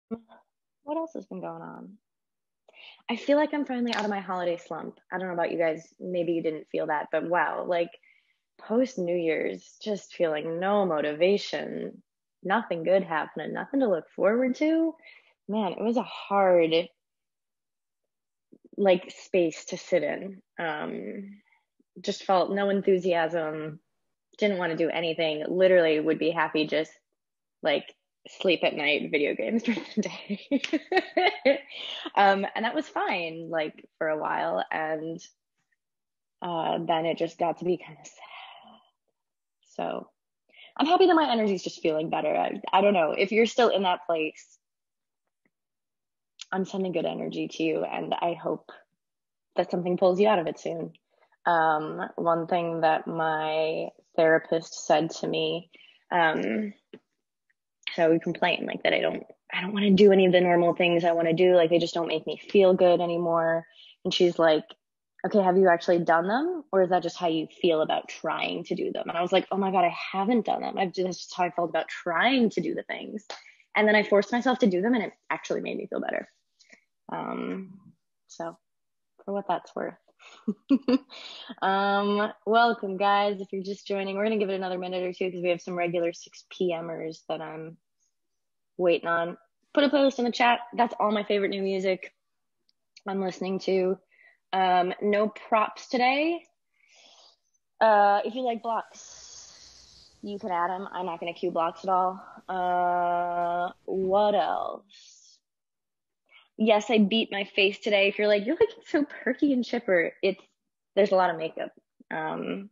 What else has been going on? I feel like I'm finally out of my holiday slump. I don't know about you guys. Maybe you didn't feel that, but wow, like post New Year's, just feeling no motivation, nothing good happening, nothing to look forward to. Man, it was a hard like space to sit in. Just felt no enthusiasm, didn't want to do anything, literally would be happy just like sleep at night, video games during the day. And that was fine, like for a while. And then it just got to be kind of sad. So I'm happy that my energy is just feeling better. I don't know if you're still in that place. I'm sending good energy to you, and I hope that something pulls you out of it soon. One thing that my therapist said to me, so we complain like that I don't want to do any of the normal things I want to do. Like they just don't make me feel good anymore. And she's like, okay, have you actually done them? Or is that just how you feel about trying to do them? And I was like, oh my God, I haven't done them. That's just how I felt about trying to do the things. And then I forced myself to do them and it actually made me feel better. So for what that's worth. Welcome guys. If you're just joining, we're going to give it another minute or two because we have some regular 6 p.m.ers that I'm waiting on. Put a playlist in the chat. That's all my favorite new music I'm listening to. No props today. If you like blocks, you can add them. I'm not going to cue blocks at all. What else? Yes, I beat my face today. If you're like, you're looking so perky and chipper, there's a lot of makeup. I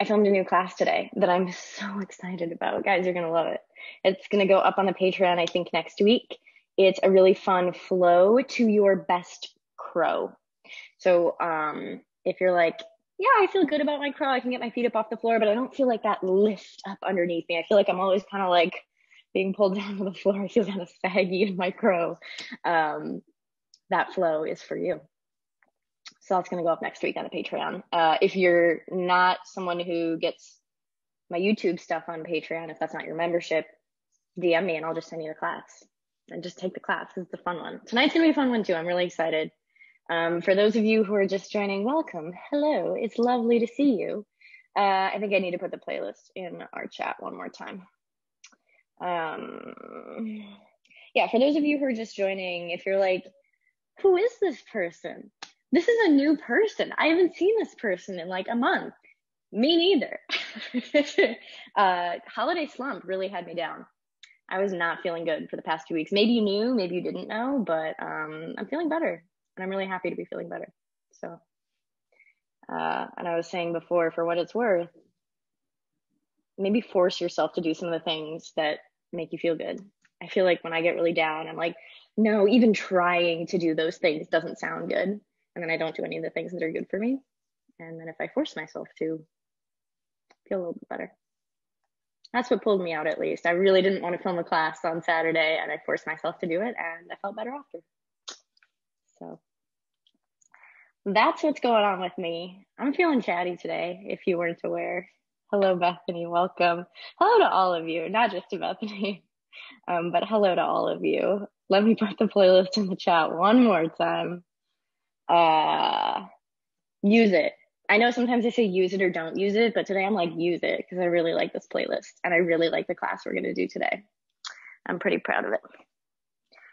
filmed a new class today that I'm so excited about. Guys, you're going to love it. It's going to go up on the Patreon, I think, next week. It's a really fun flow to your best crow. So if you're like, yeah, I feel good about my crow, I can get my feet up off the floor, but I don't feel like that lift up underneath me. I feel like I'm always kind of like being pulled down to the floor. I feel kind of saggy in my crow. That flow is for you. So that's going to go up next week on the Patreon. If you're not someone who gets my YouTube stuff on Patreon, if that's not your membership, DM me and I'll just send you the class and just take the class. It's a fun one. Tonight's going to be a fun one too. I'm really excited. For those of you who are just joining, welcome. Hello. It's lovely to see you. I think I need to put the playlist in our chat one more time. Yeah, for those of you who are just joining, if you're like, who is this person? This is a new person. I haven't seen this person in like a month. Me neither. Holiday slump really had me down. I was not feeling good for the past 2 weeks. Maybe you knew, maybe you didn't know, but I'm feeling better and I'm really happy to be feeling better. So, and I was saying before, for what it's worth, maybe force yourself to do some of the things that make you feel good. I feel like when I get really down, I'm like, no, even trying to do those things doesn't sound good. And then I don't do any of the things that are good for me. And then if I force myself to, feel a little bit better. That's what pulled me out, at least. I really didn't want to film a class on Saturday, and I forced myself to do it, and I felt better after. So that's what's going on with me. I'm feeling chatty today, if you weren't aware. Hello, Bethany. Welcome. Hello to all of you, not just to Bethany, but hello to all of you. Let me put the playlist in the chat one more time. Use it. I know sometimes I say use it or don't use it, but today I'm like, use it because I really like this playlist and I really like the class we're going to do today. I'm pretty proud of it.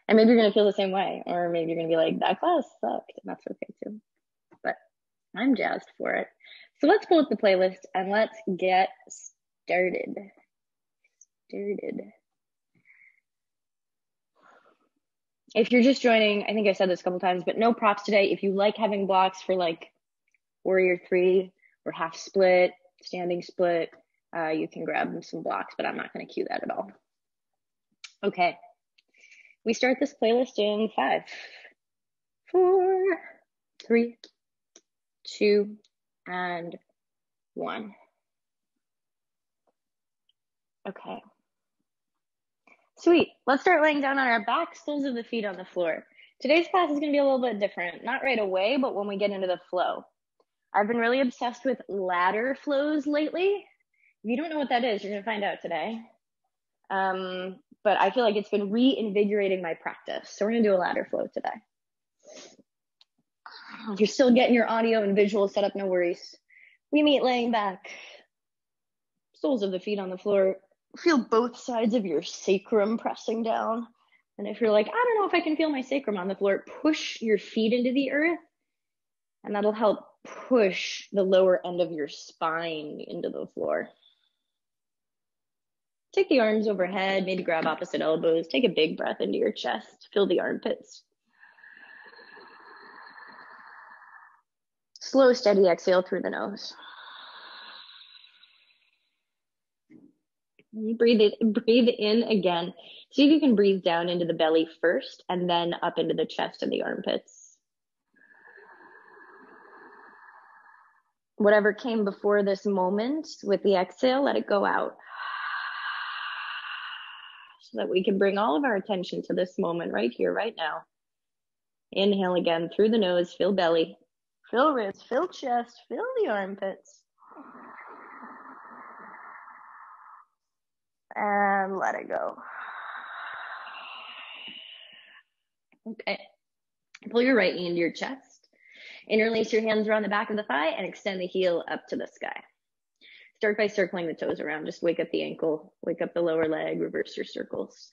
And maybe you're going to feel the same way, or maybe you're going to be like, that class sucked, and that's okay too. But I'm jazzed for it. So let's pull up the playlist and let's get started. If you're just joining, I think I said this a couple times, but no props today. If you like having blocks for like Warrior 3 or half split, standing split, you can grab some blocks, but I'm not going to cue that at all. Okay. We start this playlist in 5, 4, 3, 2, and 1. Okay. Sweet. Let's start laying down on our back, soles of the feet on the floor. Today's class is going to be a little bit different. Not right away, but when we get into the flow. I've been really obsessed with ladder flows lately. If you don't know what that is, you're going to find out today. but I feel like it's been reinvigorating my practice. So we're gonna do a ladder flow today. If you're still getting your audio and visual set up, no worries. We meet laying back, soles of the feet on the floor. Feel both sides of your sacrum pressing down. And if you're like, I don't know if I can feel my sacrum on the floor, push your feet into the earth, and that'll help push the lower end of your spine into the floor. Take the arms overhead, maybe grab opposite elbows. Take a big breath into your chest. Fill the armpits. Slow, steady exhale through the nose. Breathe in again. See if you can breathe down into the belly first and then up into the chest and the armpits. Whatever came before this moment with the exhale, let it go out. So that we can bring all of our attention to this moment right here, right now. Inhale again through the nose, fill belly, fill wrists, fill chest, fill the armpits. And let it go. Okay. Pull your right knee into your chest. Interlace your hands around the back of the thigh and extend the heel up to the sky. Start by circling the toes around. Just wake up the ankle, wake up the lower leg, reverse your circles.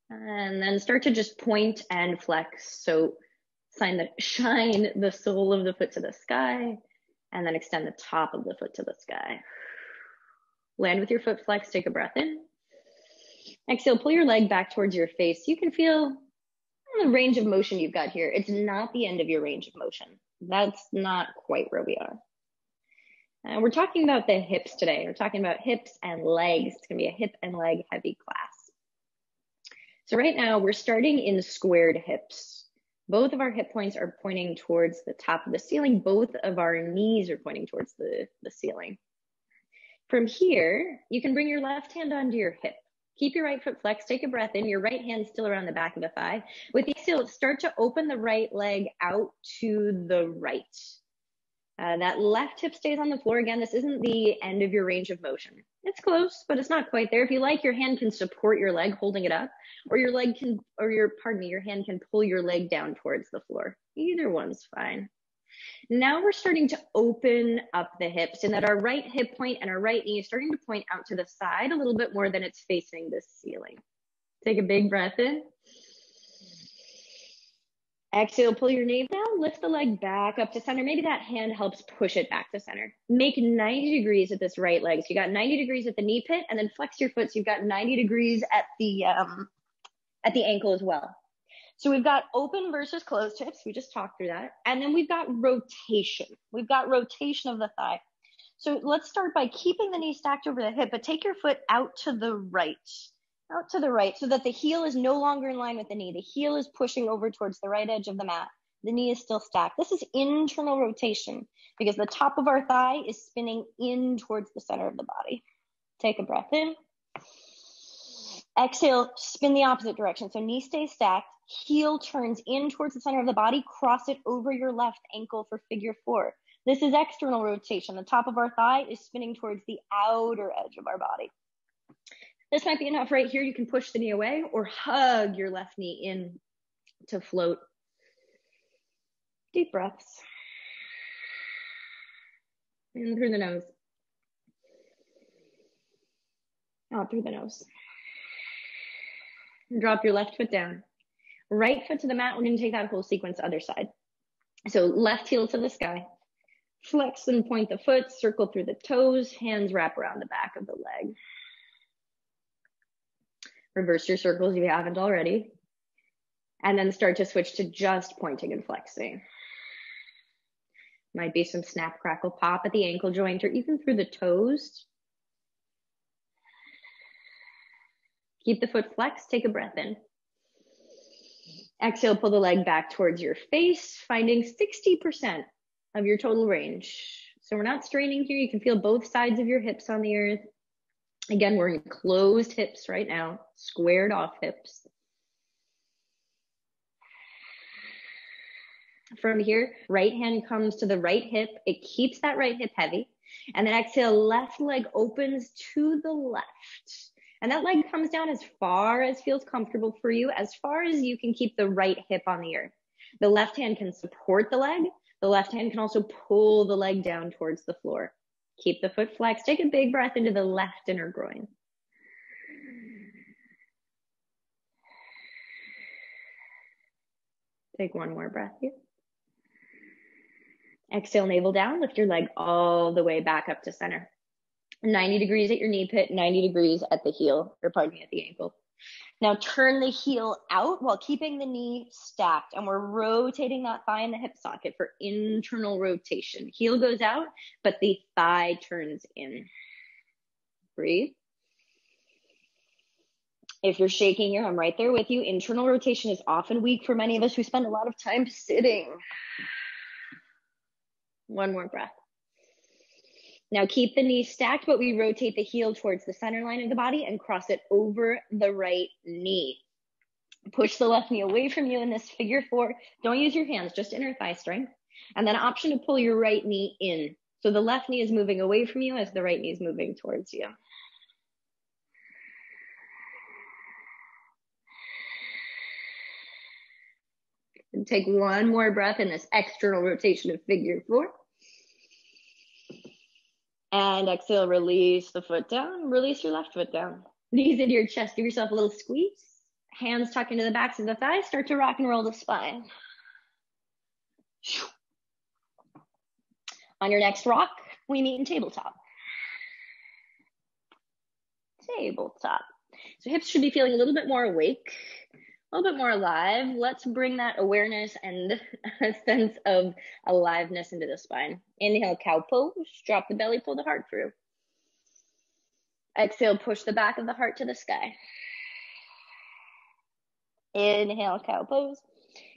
And then start to just point and flex. So shine the sole of the foot to the sky and then extend the top of the foot to the sky. Land with your foot flexed, take a breath in. Exhale, pull your leg back towards your face. You can feel the range of motion you've got here. It's not the end of your range of motion. That's not quite where we are. We're talking about the hips today. We're talking about hips and legs. It's gonna be a hip and leg heavy class. So right now we're starting in squared hips. Both of our hip points are pointing towards the top of the ceiling. Both of our knees are pointing towards the ceiling. From here, you can bring your left hand onto your hip. Keep your right foot flexed, take a breath in, your right hand still around the back of the thigh. With the exhale, start to open the right leg out to the right. That left hip stays on the floor. Again, this isn't the end of your range of motion. It's close, but it's not quite there. If you like, your hand can support your leg holding it up, or your hand can pull your leg down towards the floor. Either one's fine. Now we're starting to open up the hips, and that our right hip point and our right knee is starting to point out to the side a little bit more than it's facing the ceiling. Take a big breath in. Exhale, pull your navel down, lift the leg back up to center. Maybe that hand helps push it back to center. Make 90 degrees at this right leg. So you got 90 degrees at the knee pit, and then flex your foot so you've got 90 degrees at the ankle as well. So we've got open versus closed hips. We just talked through that. And then we've got rotation. We've got rotation of the thigh. So let's start by keeping the knee stacked over the hip, but take your foot out to the right, so that the heel is no longer in line with the knee. The heel is pushing over towards the right edge of the mat. The knee is still stacked. This is internal rotation because the top of our thigh is spinning in towards the center of the body. Take a breath in. Exhale, spin the opposite direction. So knee stays stacked, heel turns in towards the center of the body, cross it over your left ankle for figure 4. This is external rotation. The top of our thigh is spinning towards the outer edge of our body. This might be enough right here. You can push the knee away or hug your left knee in to float. Deep breaths. In through the nose. Out through the nose. Drop your left foot down. Right foot to the mat. We're going to take that whole sequence other side. So left heel to the sky. Flex and point the foot. Circle through the toes. Hands wrap around the back of the leg. Reverse your circles if you haven't already. And then start to switch to just pointing and flexing. Might be some snap, crackle, pop at the ankle joint or even through the toes. Keep the foot flexed, take a breath in. Exhale, pull the leg back towards your face, finding 60% of your total range. So we're not straining here. You can feel both sides of your hips on the earth. Again, we're in closed hips right now, squared off hips. From here, right hand comes to the right hip. It keeps that right hip heavy. And then exhale, left leg opens to the left. And that leg comes down as far as feels comfortable for you, as far as you can keep the right hip on the earth. The left hand can support the leg. The left hand can also pull the leg down towards the floor. Keep the foot flexed. Take a big breath into the left inner groin. Take one more breath here. Exhale, navel down. Lift your leg all the way back up to center. 90 degrees at your knee pit, 90 degrees at the heel, or pardon me, at the ankle. Now turn the heel out while keeping the knee stacked, and we're rotating that thigh in the hip socket for internal rotation. Heel goes out, but the thigh turns in. Breathe. If you're shaking here, I'm right there with you. Internal rotation is often weak for many of us who spend a lot of time sitting. One more breath. Now keep the knee stacked, but we rotate the heel towards the center line of the body and cross it over the right knee. Push the left knee away from you in this figure four. Don't use your hands, just inner thigh strength. And then option to pull your right knee in. So the left knee is moving away from you as the right knee is moving towards you. And take one more breath in this external rotation of figure four. And exhale, release the foot down, release your left foot down. Knees into your chest, give yourself a little squeeze. Hands tuck into the backs of the thighs, start to rock and roll the spine. On your next rock, we meet in tabletop. Tabletop. So hips should be feeling a little bit more awake, a little bit more alive. Let's bring that awareness and a sense of aliveness into the spine. Inhale, cow pose, drop the belly, pull the heart through. Exhale, push the back of the heart to the sky. Inhale, cow pose.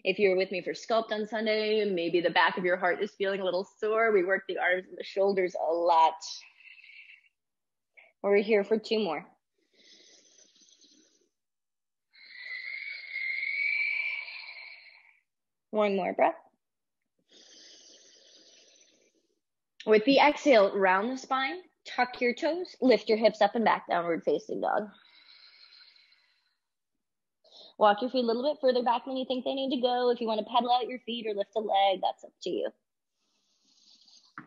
If you're with me for Sculpt on Sunday, maybe the back of your heart is feeling a little sore. We work the arms and the shoulders a lot. We're here for two more. One more breath. With the exhale, round the spine, tuck your toes, lift your hips up and back, downward facing dog. Walk your feet a little bit further back than you think they need to go. If you want to pedal out your feet or lift a leg, that's up to you.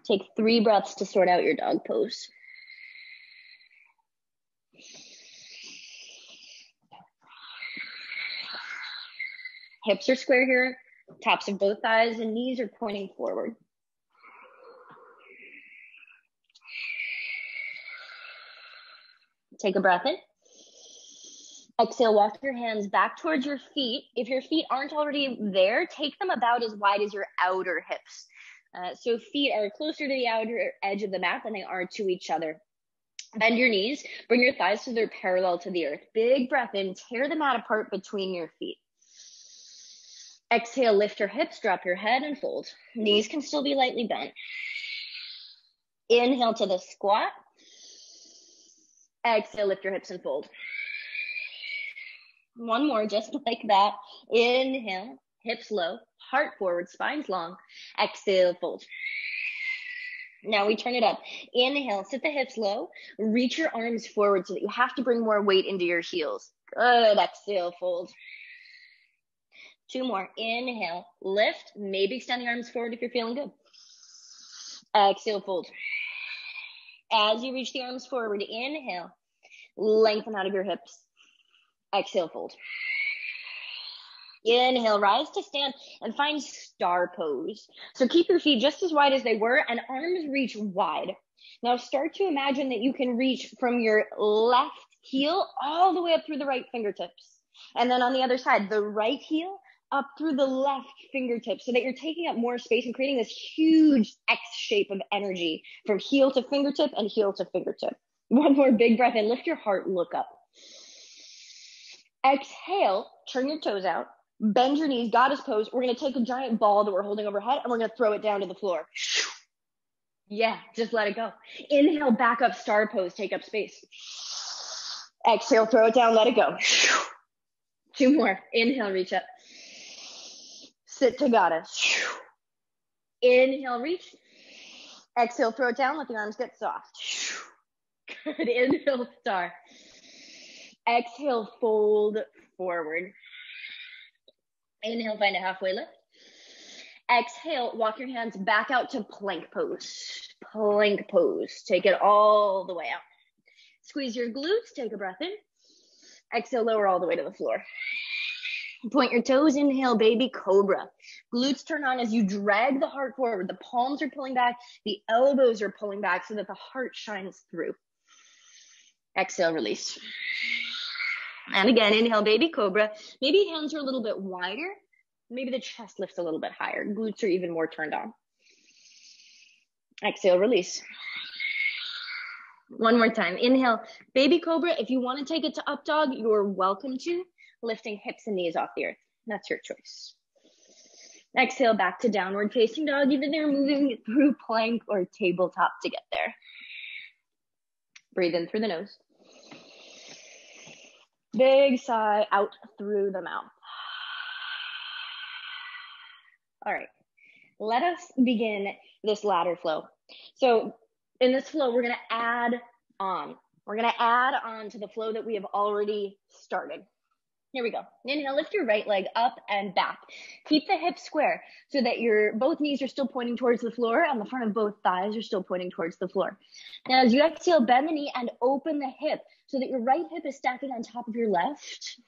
Take 3 breaths to sort out your dog pose. Hips are square here. Tops of both thighs and knees are pointing forward. Take a breath in. Exhale, walk your hands back towards your feet. If your feet aren't already there, take them about as wide as your outer hips. So feet are closer to the outer edge of the mat than they are to each other. Bend your knees, bring your thighs so they're parallel to the earth. Big breath in, tear the mat apart between your feet. Exhale, lift your hips, drop your head and fold. Knees can still be lightly bent. Inhale to the squat. Exhale, lift your hips and fold. One more, just like that. Inhale, hips low, heart forward, spine's long. Exhale, fold. Now we turn it up. Inhale, sit the hips low, reach your arms forward so that you have to bring more weight into your heels. Good, exhale, fold. 2 more. Inhale, lift, maybe extend the arms forward if you're feeling good. Exhale, fold. As you reach the arms forward, inhale, lengthen out of your hips. Exhale, fold. Inhale, rise to stand and find star pose. So keep your feet just as wide as they were and arms reach wide. Now start to imagine that you can reach from your left heel all the way up through the right fingertips. And then on the other side, the right heel up through the left fingertips so that you're taking up more space and creating this huge X shape of energy from heel to fingertip and heel to fingertip. One more big breath in, lift your heart, look up. Exhale, turn your toes out, bend your knees, goddess pose. We're going to take a giant ball that we're holding overhead and we're going to throw it down to the floor. Yeah, just let it go. Inhale, back up, star pose, take up space. Exhale, throw it down, let it go. 2 more. Inhale, reach up. Sit to goddess. Inhale, reach. Exhale, throw it down, let the arms get soft. Good, inhale, star. Exhale, fold forward. Inhale, find a halfway lift. Exhale, walk your hands back out to plank pose. Plank pose. Take it all the way out. Squeeze your glutes, take a breath in. Exhale, lower all the way to the floor. Point your toes, inhale, baby cobra. Glutes turn on as you drag the heart forward. The palms are pulling back, the elbows are pulling back so that the heart shines through. Exhale, release. And again, inhale, baby cobra. Maybe hands are a little bit wider. Maybe the chest lifts a little bit higher. Glutes are even more turned on. Exhale, release. One more time. Inhale, baby cobra. If you want to take it to up dog, you're welcome to. Lifting hips and knees off the earth. That's your choice. Exhale, back to downward facing dog. Even there, moving through plank or tabletop to get there. Breathe in through the nose. Big sigh out through the mouth. All right, let us begin this ladder flow. So in this flow, we're going to add on. We're going to add on to the flow that we have already started. Here we go. Inhale, lift your right leg up and back. Keep the hips square so that your both knees are still pointing towards the floor and the front of both thighs are still pointing towards the floor. Now, as you exhale, bend the knee and open the hip so that your right hip is stacking on top of your left.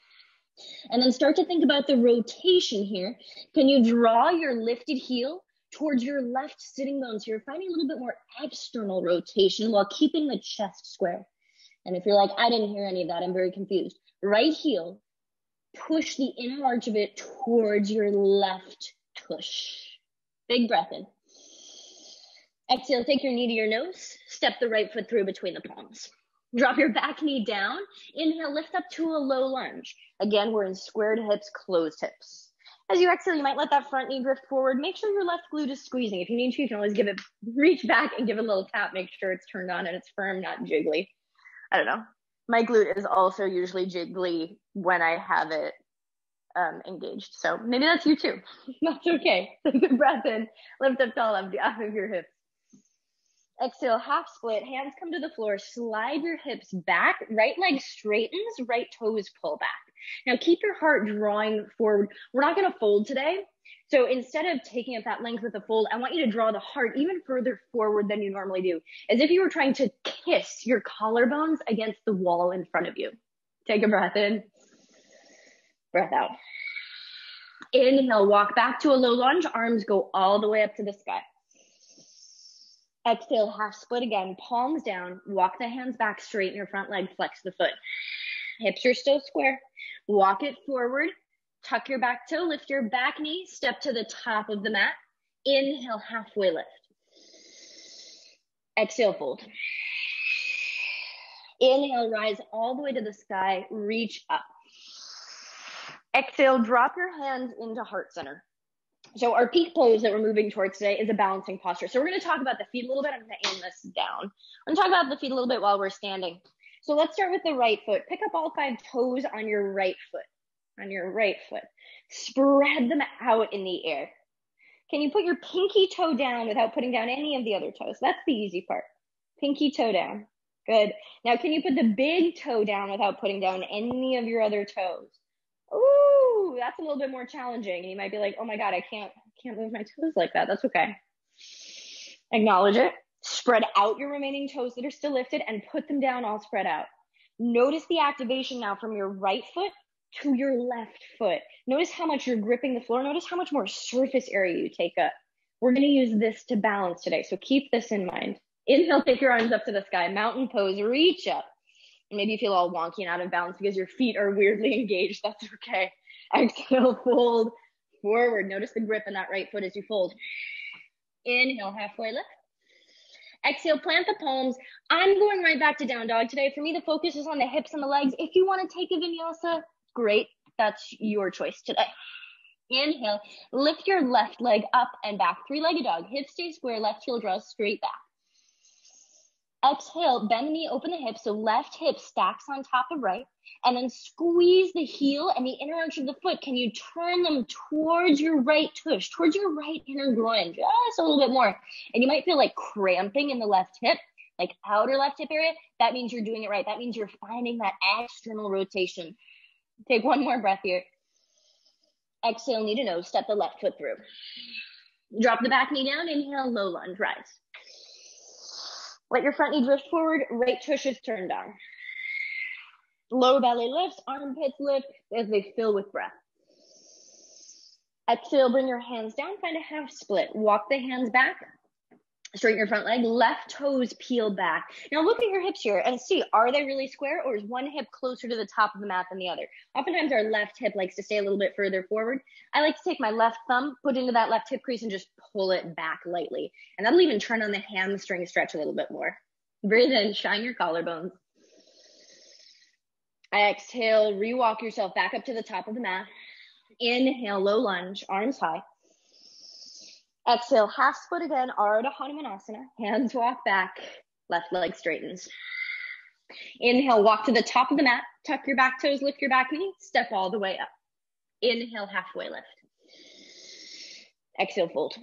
And then start to think about the rotation here. Can you draw your lifted heel towards your left sitting bones? So you're finding a little bit more external rotation while keeping the chest square. And if you're like, I didn't hear any of that, I'm very confused. Right heel, push the inner arch of it towards your left tush. Big breath in. Exhale, take your knee to your nose. Step the right foot through between the palms. Drop your back knee down. Inhale, lift up to a low lunge. Again, we're in squared hips, closed hips. As you exhale, you might let that front knee drift forward. Make sure your left glute is squeezing. If you need to, you can always reach back and give it a little tap. Make sure it's turned on and it's firm, not jiggly. I don't know. My glute is also usually jiggly when I have it engaged. So maybe that's you too. That's okay. Take a breath in. Lift up tall off of your hips. Exhale, half split, hands come to the floor, slide your hips back, right leg straightens, right toes pull back. Now keep your heart drawing forward. We're not gonna fold today. So instead of taking up that length with the fold, I want you to draw the heart even further forward than you normally do, as if you were trying to kiss your collarbones against the wall in front of you. Take a breath in, breath out. Inhale, walk back to a low lunge, arms go all the way up to the sky. Exhale, half split again, palms down, walk the hands back, straighten your front leg, flex the foot. Hips are still square. Walk it forward, tuck your back toe, lift your back knee, step to the top of the mat. Inhale, halfway lift. Exhale, fold. Inhale, rise all the way to the sky, reach up. Exhale, drop your hands into heart center. So our peak pose that we're moving towards today is a balancing posture. So we're going to talk about the feet a little bit. I'm going to aim this down. I'm going to talk about the feet a little bit while we're standing. So let's start with the right foot. Pick up all 5 toes on your right foot. On your right foot. Spread them out in the air. Can you put your pinky toe down without putting down any of the other toes? That's the easy part. Pinky toe down. Good. Now can you put the big toe down without putting down any of your other toes? Ooh, that's a little bit more challenging. And you might be like, oh my God, I can't move my toes like that. That's okay. Acknowledge it. Spread out your remaining toes that are still lifted and put them down all spread out. Notice the activation now from your right foot to your left foot. Notice how much you're gripping the floor. Notice how much more surface area you take up. We're going to use this to balance today. So keep this in mind. Inhale, take your arms up to the sky. Mountain pose, reach up. Maybe you feel all wonky and out of balance because your feet are weirdly engaged. That's okay. Exhale, fold forward. Notice the grip in that right foot as you fold. Inhale, halfway lift. Exhale, plant the palms. I'm going right back to down dog today. For me, the focus is on the hips and the legs. If you want to take a vinyasa, great. That's your choice today. Inhale, lift your left leg up and back. 3-legged dog. Hips stay square, left heel draws straight back. Exhale, bend the knee, open the hip. So left hip stacks on top of right. And then squeeze the heel and the inner arch of the foot. Can you turn them towards your right tush, towards your right inner groin, just a little bit more. And you might feel like cramping in the left hip, like outer left hip area. That means you're doing it right. That means you're finding that external rotation. Take one more breath here. Exhale, knee to nose, step the left foot through. Drop the back knee down, inhale, low lunge, rise. Let your front knee drift forward, right tush is turned down. Lower belly lifts, armpits lift as they fill with breath. Exhale, bring your hands down, find a half split. Walk the hands back, straighten your front leg, left toes peel back. Now look at your hips here and see, are they really square or is one hip closer to the top of the mat than the other? Oftentimes our left hip likes to stay a little bit further forward. I like to take my left thumb, put into that left hip crease and just pull it back lightly. And that'll even turn on the hamstring stretch a little bit more. Breathe in, shine your collarbones. Exhale, re-walk yourself back up to the top of the mat. Inhale, low lunge, arms high. Exhale, half split again, Ardha Hanumanasana. Hands walk back, left leg straightens. Inhale, walk to the top of the mat, tuck your back toes, lift your back knee, step all the way up. Inhale, halfway lift. Exhale, fold.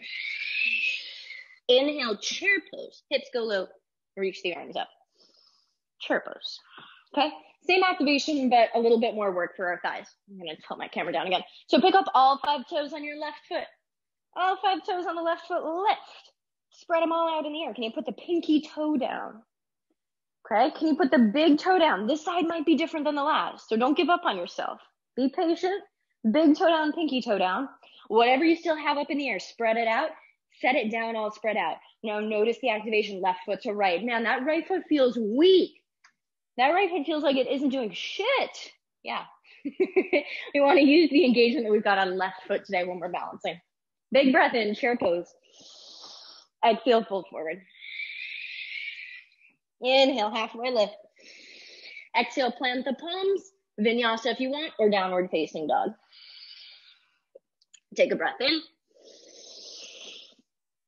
Inhale, chair pose. Hips go low, reach the arms up. Chair pose. Okay, same activation, but a little bit more work for our thighs. I'm gonna tilt my camera down again. So pick up all 5 toes on your left foot. All 5 toes on the left foot, lift. Spread them all out in the air. Can you put the pinky toe down? Okay, can you put the big toe down? This side might be different than the last, so don't give up on yourself. Be patient. Big toe down, pinky toe down. Whatever you still have up in the air, spread it out. Set it down, all spread out. Now notice the activation, left foot to right. Man, that right foot feels weak. That right foot feels like it isn't doing shit. Yeah. We want to use the engagement that we've got on left foot today when we're balancing. Big breath in, chair pose. Exhale, fold forward. Inhale, halfway lift. Exhale, plant the palms. Vinyasa if you want, or downward facing dog. Take a breath in.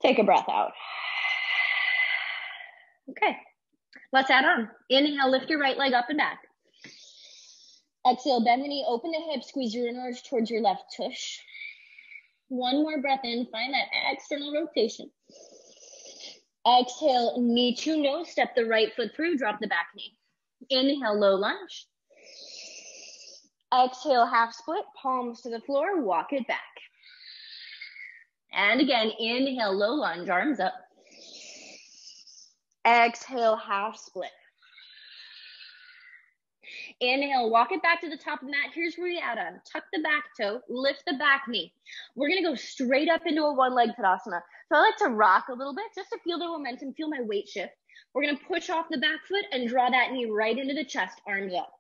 Take a breath out. Okay, let's add on. Inhale, lift your right leg up and back. Exhale, bend the knee, open the hip, squeeze your inner arch towards your left tush. One more breath in, find that external rotation. Exhale, knee to nose, step the right foot through, drop the back knee. Inhale, low lunge. Exhale, half split, palms to the floor, walk it back. And again, inhale, low lunge, arms up. Exhale, half split. Inhale, walk it back to the top of the mat. Here's where you add on. Tuck the back toe, lift the back knee. We're going to go straight up into a one leg Tadasana. So I like to rock a little bit just to feel the momentum, feel my weight shift. We're going to push off the back foot and draw that knee right into the chest, arms up.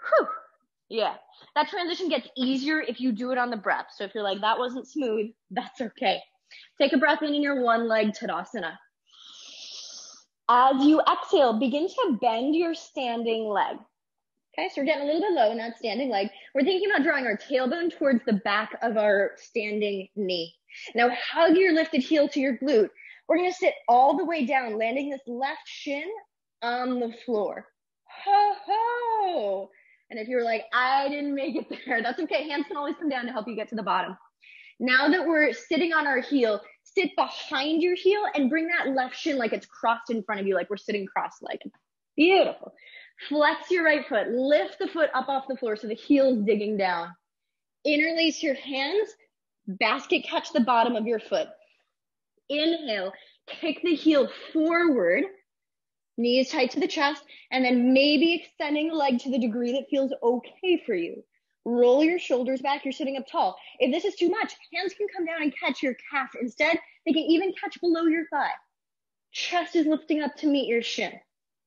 Whew. Yeah, that transition gets easier if you do it on the breath. So if you're like, that wasn't smooth, that's okay. Take a breath in your one leg Tadasana. As you exhale, begin to bend your standing leg. Okay, so we're getting a little bit low in that standing leg. We're thinking about drawing our tailbone towards the back of our standing knee. Now hug your lifted heel to your glute. We're gonna sit all the way down, landing this left shin on the floor. Ho, ho. And if you're like, I didn't make it there, that's okay. Hands can always come down to help you get to the bottom. Now that we're sitting on our heel, sit behind your heel and bring that left shin like it's crossed in front of you, like we're sitting cross-legged. Beautiful. Flex your right foot, lift the foot up off the floor so the heel is digging down. Interlace your hands, basket catch the bottom of your foot. Inhale, kick the heel forward, knees tight to the chest, and then maybe extending the leg to the degree that feels okay for you. Roll your shoulders back, you're sitting up tall. If this is too much, hands can come down and catch your calf. Instead, they can even catch below your thigh. Chest is lifting up to meet your shin.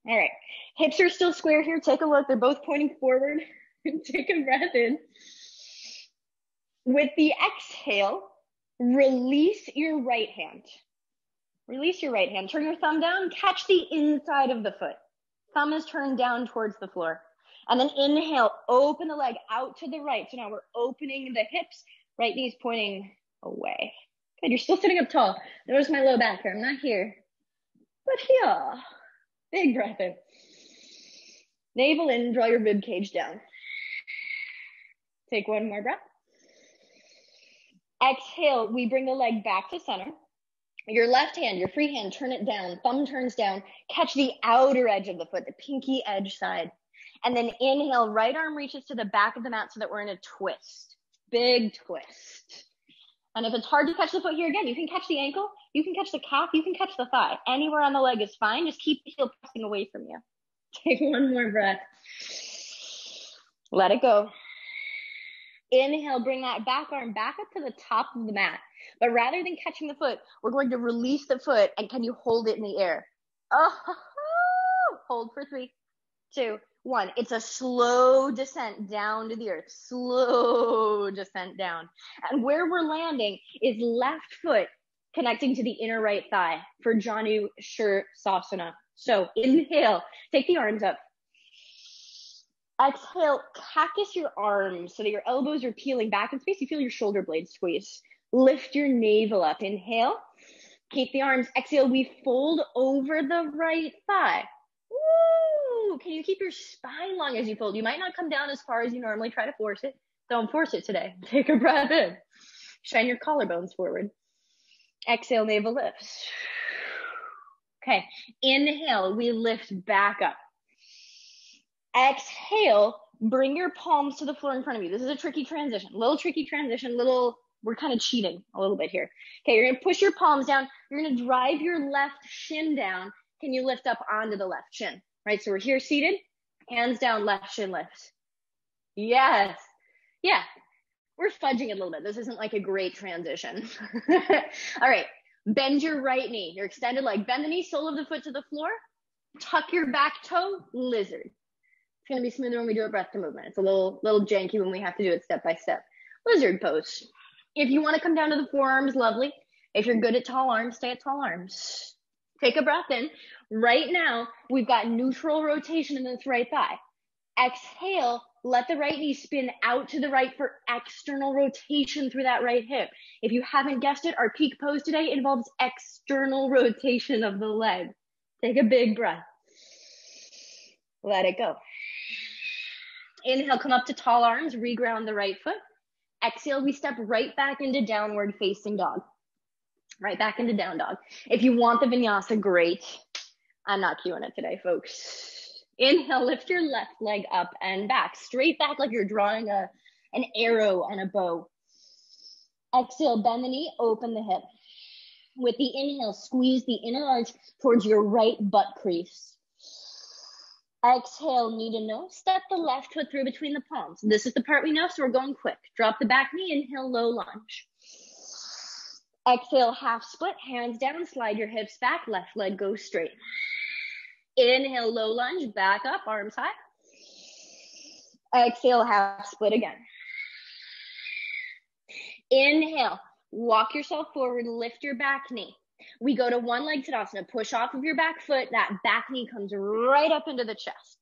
All right, hips are still square here. Take a look, they're both pointing forward. Take a breath in. With the exhale, release your right hand. Release your right hand. Turn your thumb down, catch the inside of the foot. Thumb is turned down towards the floor. And then inhale, open the leg out to the right. So now we're opening the hips, right knee's pointing away. Good, you're still sitting up tall. Notice my low back here. I'm not here, but here. Big breath in. Navel in, draw your rib cage down. Take one more breath. Exhale, we bring the leg back to center. Your left hand, your free hand, turn it down. Thumb turns down. Catch the outer edge of the foot, the pinky edge side. And then inhale, right arm reaches to the back of the mat so that we're in a twist. Big twist. And if it's hard to catch the foot here, again, you can catch the ankle, you can catch the calf, you can catch the thigh. Anywhere on the leg is fine. Just keep the heel pressing away from you. Take one more breath. Let it go. Inhale, bring that back arm back up to the top of the mat. But rather than catching the foot, we're going to release the foot, and can you hold it in the air? Oh, hold for 3, 2, 1. It's a slow descent down to the earth. Slow descent down. And where we're landing is left foot connecting to the inner right thigh for Janu Shavasana. So inhale, take the arms up. Exhale, cactus your arms so that your elbows are peeling back in space. You feel your shoulder blades squeeze. Lift your navel up. Inhale, keep the arms. Exhale, we fold over the right thigh. Woo! Can you keep your spine long as you fold? You might not come down as far as you normally try to force it. Don't force it today. Take a breath in. Shine your collarbones forward. Exhale, navel lifts. Okay, inhale, we lift back up. Exhale, bring your palms to the floor in front of you. This is a tricky transition, we're kind of cheating a little bit here. Okay, you're gonna push your palms down. You're gonna drive your left shin down. Can you lift up onto the left shin? Right, so we're here seated, hands down, left shin lifts. Yes, yeah, we're fudging it a little bit. This isn't like a great transition. All right, bend your right knee, your extended leg. Bend the knee, sole of the foot to the floor. Tuck your back toe, lizard. It's going to be smoother when we do a breath to movement. It's a little janky when we have to do it step by step. Lizard pose. If you want to come down to the forearms, lovely. If you're good at tall arms, stay at tall arms. Take a breath in. Right now, we've got neutral rotation in this right thigh. Exhale, let the right knee spin out to the right for external rotation through that right hip. If you haven't guessed it, our peak pose today involves external rotation of the leg. Take a big breath. Let it go. Inhale, come up to tall arms, reground the right foot. Exhale, we step right back into downward facing dog. Right back into down dog. If you want the vinyasa, great. I'm not cueing it today, folks. Inhale, lift your left leg up and back. Straight back like you're drawing an arrow on a bow. Exhale, bend the knee, open the hip. With the inhale, squeeze the inner arch towards your right butt crease. Exhale, knee to nose. Step the left foot through between the palms. This is the part we know, so we're going quick. Drop the back knee, inhale, low lunge. Exhale, half split, hands down, slide your hips back, left leg goes straight. Inhale, low lunge, back up, arms high. Exhale, half split again. Inhale, walk yourself forward, lift your back knee. We go to one leg Tadasana, push off of your back foot, that back knee comes right up into the chest.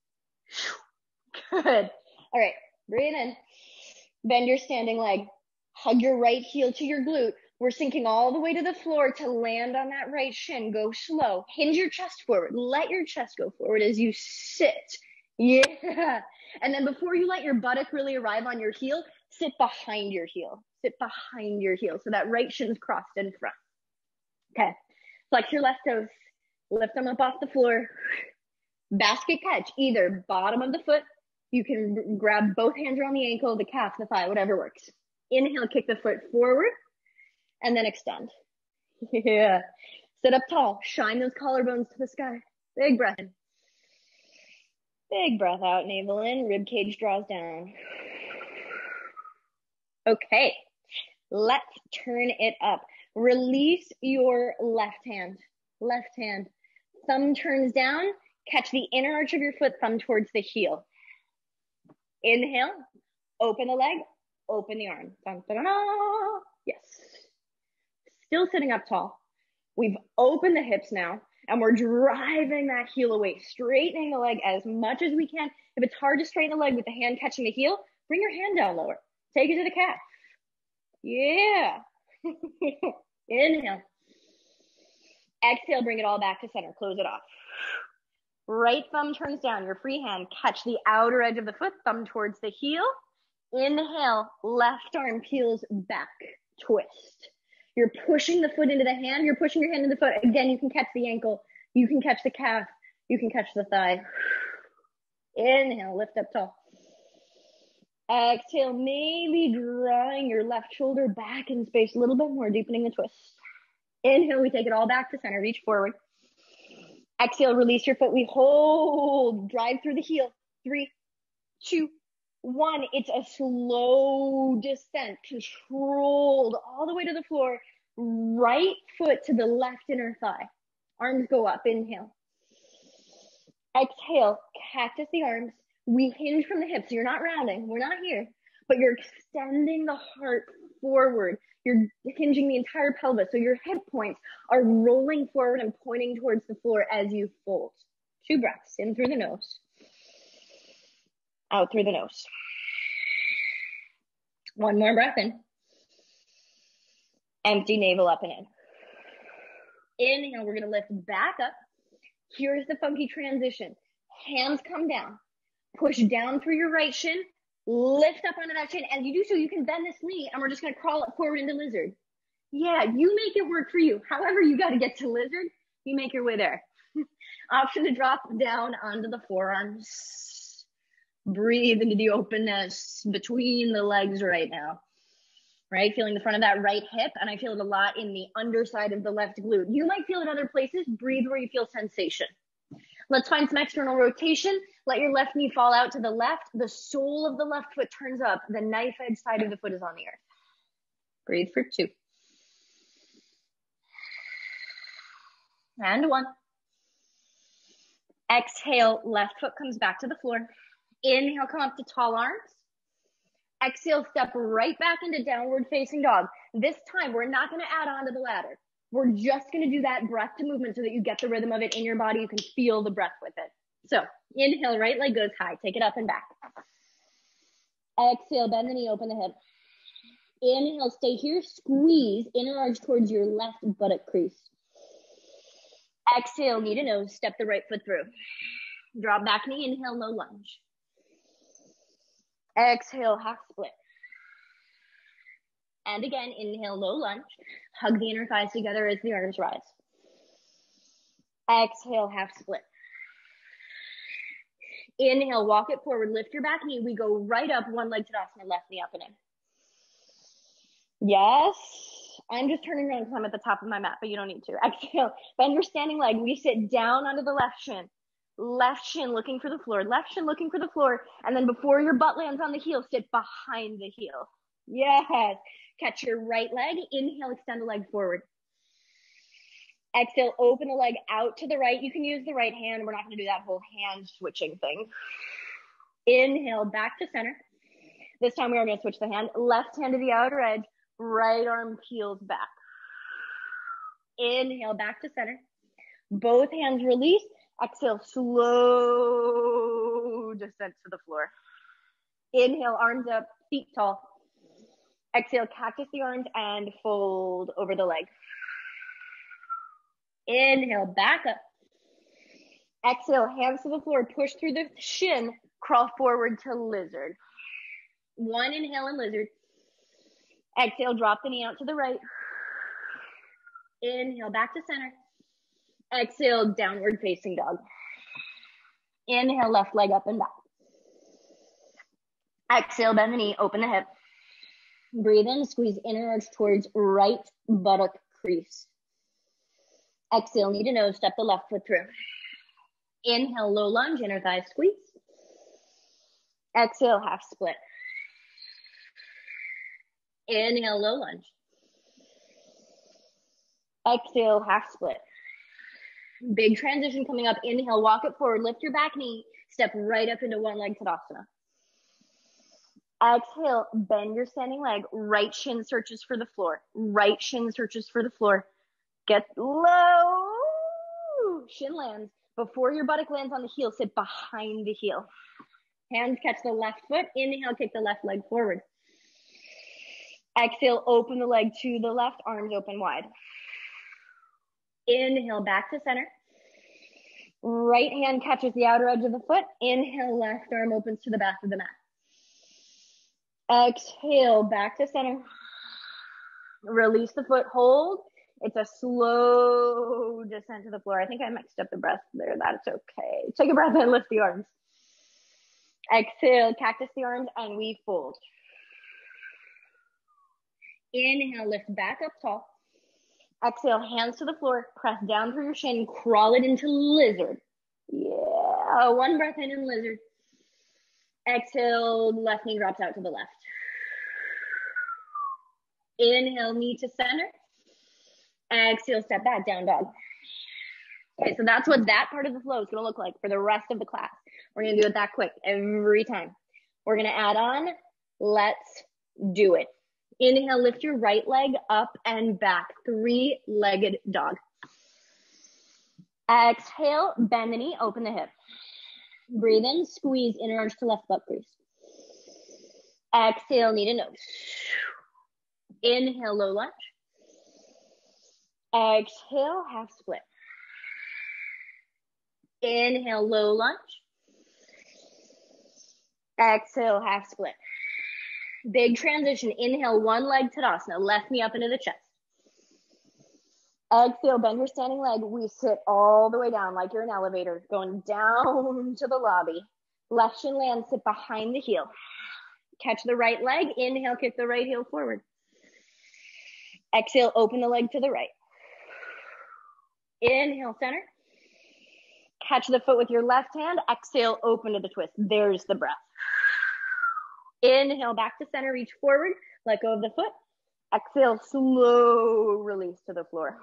Good. All right, breathe in, bend your standing leg, hug your right heel to your glute. We're sinking all the way to the floor to land on that right shin. Go slow, hinge your chest forward, let your chest go forward as you sit. Yeah. And then before you let your buttock really arrive on your heel, sit behind your heel. Sit behind your heel so that right shin's crossed in front. Okay, flex your left toes, lift them up off the floor. Basket catch, either bottom of the foot. You can grab both hands around the ankle, the calf, the thigh, whatever works. Inhale, kick the foot forward and then extend. Yeah, sit up tall, shine those collarbones to the sky. Big breath in. Big breath out, navel in, rib cage draws down. Okay, let's turn it up. Release your left hand. Thumb turns down, catch the inner arch of your foot, thumb towards the heel. Inhale, open the leg, open the arm. Dun, dun, dun, dun. Yes. Still sitting up tall. We've opened the hips now, and we're driving that heel away, straightening the leg as much as we can. If it's hard to straighten the leg with the hand catching the heel, bring your hand down lower. Take it to the calf. Yeah. Inhale. Exhale, bring it all back to center. Close it off. Right thumb turns down. Your free hand, catch the outer edge of the foot, thumb towards the heel. Inhale, left arm peels back, twist. You're pushing the foot into the hand. You're pushing your hand into the foot. Again, you can catch the ankle. You can catch the calf. You can catch the thigh. Inhale, lift up tall. Exhale, maybe drawing your left shoulder back in space a little bit more, deepening the twist. Inhale, we take it all back to center. Reach forward. Exhale, release your foot. We hold. Drive through the heel. 3, 2, 1. It's a slow descent, controlled all the way to the floor. Right foot to the left inner thigh. Arms go up. Inhale. Exhale, cactus the arms. We hinge from the hips. So you're not rounding. We're not here. But you're extending the heart forward. You're hinging the entire pelvis. So your hip points are rolling forward and pointing towards the floor as you fold. 2 breaths. In through the nose. Out through the nose. 1 more breath in. Empty navel up and in. Inhale, we're going to lift back up. Here's the funky transition. Hands come down. Push down through your right shin. Lift up onto that shin. As you do so, you can bend this knee, and we're just going to crawl it forward into lizard. Yeah, you make it work for you. However you got to get to lizard, you make your way there. Option to drop down onto the forearms. Breathe into the openness between the legs right now. Right? Feeling the front of that right hip, and I feel it a lot in the underside of the left glute. You might feel it other places. Breathe where you feel sensation. Let's find some external rotation. Let your left knee fall out to the left. The sole of the left foot turns up. The knife edge side of the foot is on the earth. Breathe for 2. And 1. Exhale, left foot comes back to the floor. Inhale, come up to tall arms. Exhale, step right back into downward facing dog. This time, we're not going to add on to the ladder. We're just going to do that breath to movement so that you get the rhythm of it in your body. You can feel the breath with it. So inhale, right leg goes high. Take it up and back. Exhale, bend the knee, open the hip. Inhale, stay here. Squeeze, inner arch towards your left buttock crease. Exhale, knee to nose. Step the right foot through. Drop back knee. Inhale, low lunge. Exhale, half split. And again, inhale, low lunge. Hug the inner thighs together as the arms rise. Exhale, half split. Inhale, walk it forward. Lift your back knee. We go right up, one leg Tadasana, left knee up and in. Yes. I'm just turning around because I'm at the top of my mat, but you don't need to. Exhale, bend your standing leg. We sit down onto the left shin. Left shin looking for the floor. Left shin looking for the floor. And then before your butt lands on the heel, sit behind the heel. Yes. Catch your right leg. Inhale, extend the leg forward. Exhale, open the leg out to the right. You can use the right hand. We're not going to do that whole hand switching thing. Inhale, back to center. This time we are going to switch the hand. Left hand to the outer edge. Right arm peels back. Inhale, back to center. Both hands release. Exhale, slow descent to the floor. Inhale, arms up, feet tall. Exhale, cactus the arms and fold over the leg. Inhale, back up. Exhale, hands to the floor, push through the shin, crawl forward to lizard. 1 inhale in lizard. Exhale, drop the knee out to the right. Inhale, back to center. Exhale, downward facing dog. Inhale, left leg up and back. Exhale, bend the knee, open the hip. Breathe in, squeeze inner arch towards right buttock crease. Exhale, knee to nose, step the left foot through. Inhale, low lunge, inner thigh squeeze. Exhale, half split. Inhale, low lunge. Exhale, half split. Big transition coming up. Inhale, walk it forward, lift your back knee, step right up into one leg Tadasana. Exhale, bend your standing leg, right shin searches for the floor. Right shin searches for the floor. Get low. Shin lands. Before your buttock lands on the heel, sit behind the heel. Hands catch the left foot. Inhale, kick the left leg forward. Exhale, open the leg to the left, arms open wide. Inhale, back to center. Right hand catches the outer edge of the foot. Inhale, left arm opens to the back of the mat. Exhale, back to center. Release the foot, hold. It's a slow descent to the floor. I think I mixed up the breath there. That's okay. Take a breath in, lift the arms. Exhale, cactus the arms, and we fold. Inhale, lift back up tall. Exhale, hands to the floor, press down through your shin, crawl it into lizard. Yeah, one breath in lizard. Exhale, left knee drops out to the left. Inhale, knee to center. Exhale, step back, down dog. Okay, so that's what that part of the flow is going to look like for the rest of the class. We're going to do it that quick every time. We're going to add on, let's do it. Inhale, lift your right leg up and back, three-legged dog. Exhale, bend the knee, open the hip. Breathe in, squeeze inner arch to left butt crease. Exhale, knee to nose. Inhale, low lunge. Exhale, half split. Inhale, low lunge. Exhale, half split. Big transition. Inhale, one leg Tadasana, left knee up into the chest. Exhale, bend your standing leg. We sit all the way down like you're an elevator, going down to the lobby. Left shin lands, sit behind the heel. Catch the right leg. Inhale, kick the right heel forward. Exhale, open the leg to the right. Inhale, center. Catch the foot with your left hand. Exhale, open to the twist. There's the breath. Inhale, back to center, reach forward, let go of the foot. Exhale, slow release to the floor.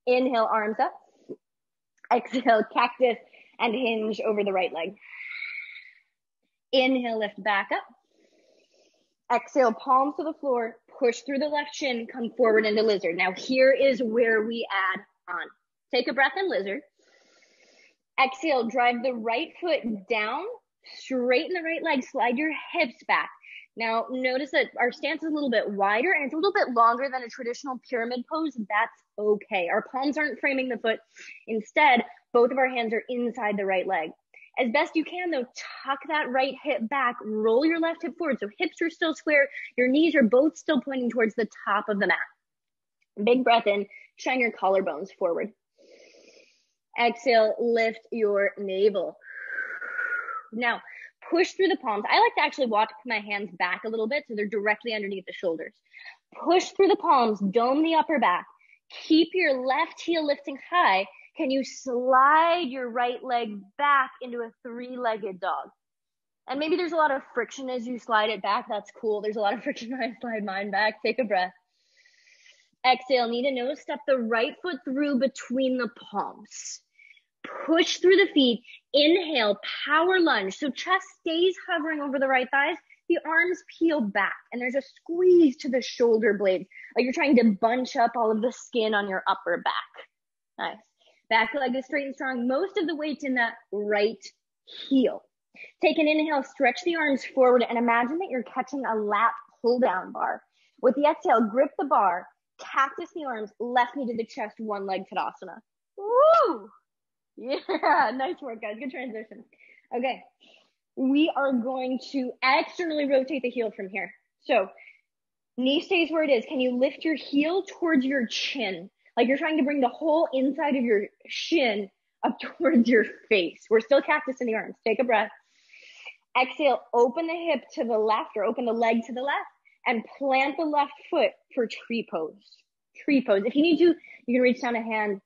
Inhale, arms up. Exhale, cactus and hinge over the right leg. Inhale, lift back up. Exhale, palms to the floor, push through the left shin, come forward into lizard. Now here is where we add on. Take a breath in lizard. Exhale, drive the right foot down, straighten the right leg, slide your hips back. Now, notice that our stance is a little bit wider and it's a little bit longer than a traditional pyramid pose. That's okay. Our palms aren't framing the foot. Instead, both of our hands are inside the right leg. As best you can, though, tuck that right hip back, roll your left hip forward so hips are still square. Your knees are both still pointing towards the top of the mat. Big breath in, shine your collarbones forward. Exhale, lift your navel. Now, push through the palms. I like to actually walk my hands back a little bit so they're directly underneath the shoulders. Push through the palms, dome the upper back. Keep your left heel lifting high. Can you slide your right leg back into a three-legged dog? And maybe there's a lot of friction as you slide it back. That's cool. There's a lot of friction when I slide mine back. Take a breath. Exhale, knee to nose. Step the right foot through between the palms. Push through the feet. Inhale, power lunge. So chest stays hovering over the right thighs. The arms peel back and there's a squeeze to the shoulder blades. Like you're trying to bunch up all of the skin on your upper back. Nice. Back leg is straight and strong. Most of the weight's in that right heel. Take an inhale, stretch the arms forward and imagine that you're catching a lat pull down bar. With the exhale, grip the bar, cactus the arms, left knee to the chest, one leg Tadasana. Woo! Yeah, nice work, guys. Good transition. Okay, we are going to externally rotate the heel from here. So knee stays where it is. Can you lift your heel towards your chin? Like you're trying to bring the whole inside of your shin up towards your face. We're still cactus in the arms. Take a breath. Exhale, open the hip to the left or open the leg to the left and plant the left foot for tree pose. Tree pose. If you need to, you can reach down a hand,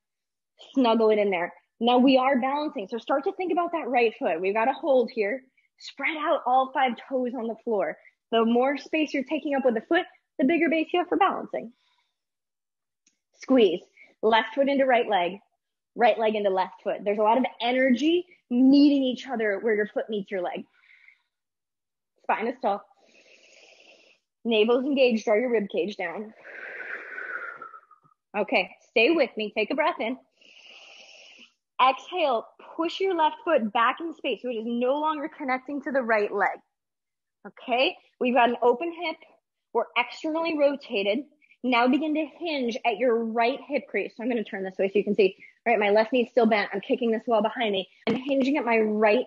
snuggle it in there. Now we are balancing. So start to think about that right foot. We've got a hold here. Spread out all 5 toes on the floor. The more space you're taking up with the foot, the bigger base you have for balancing. Squeeze. Left foot into right leg into left foot. There's a lot of energy meeting each other where your foot meets your leg. Spine is tall. Navel's engaged. Draw your rib cage down. Okay, stay with me. Take a breath in. Exhale, push your left foot back in space so it is no longer connecting to the right leg. Okay, we've got an open hip. We're externally rotated. Now begin to hinge at your right hip crease. So I'm going to turn this way so you can see. All right, my left knee's still bent. I'm kicking this wall behind me. I'm hinging at my right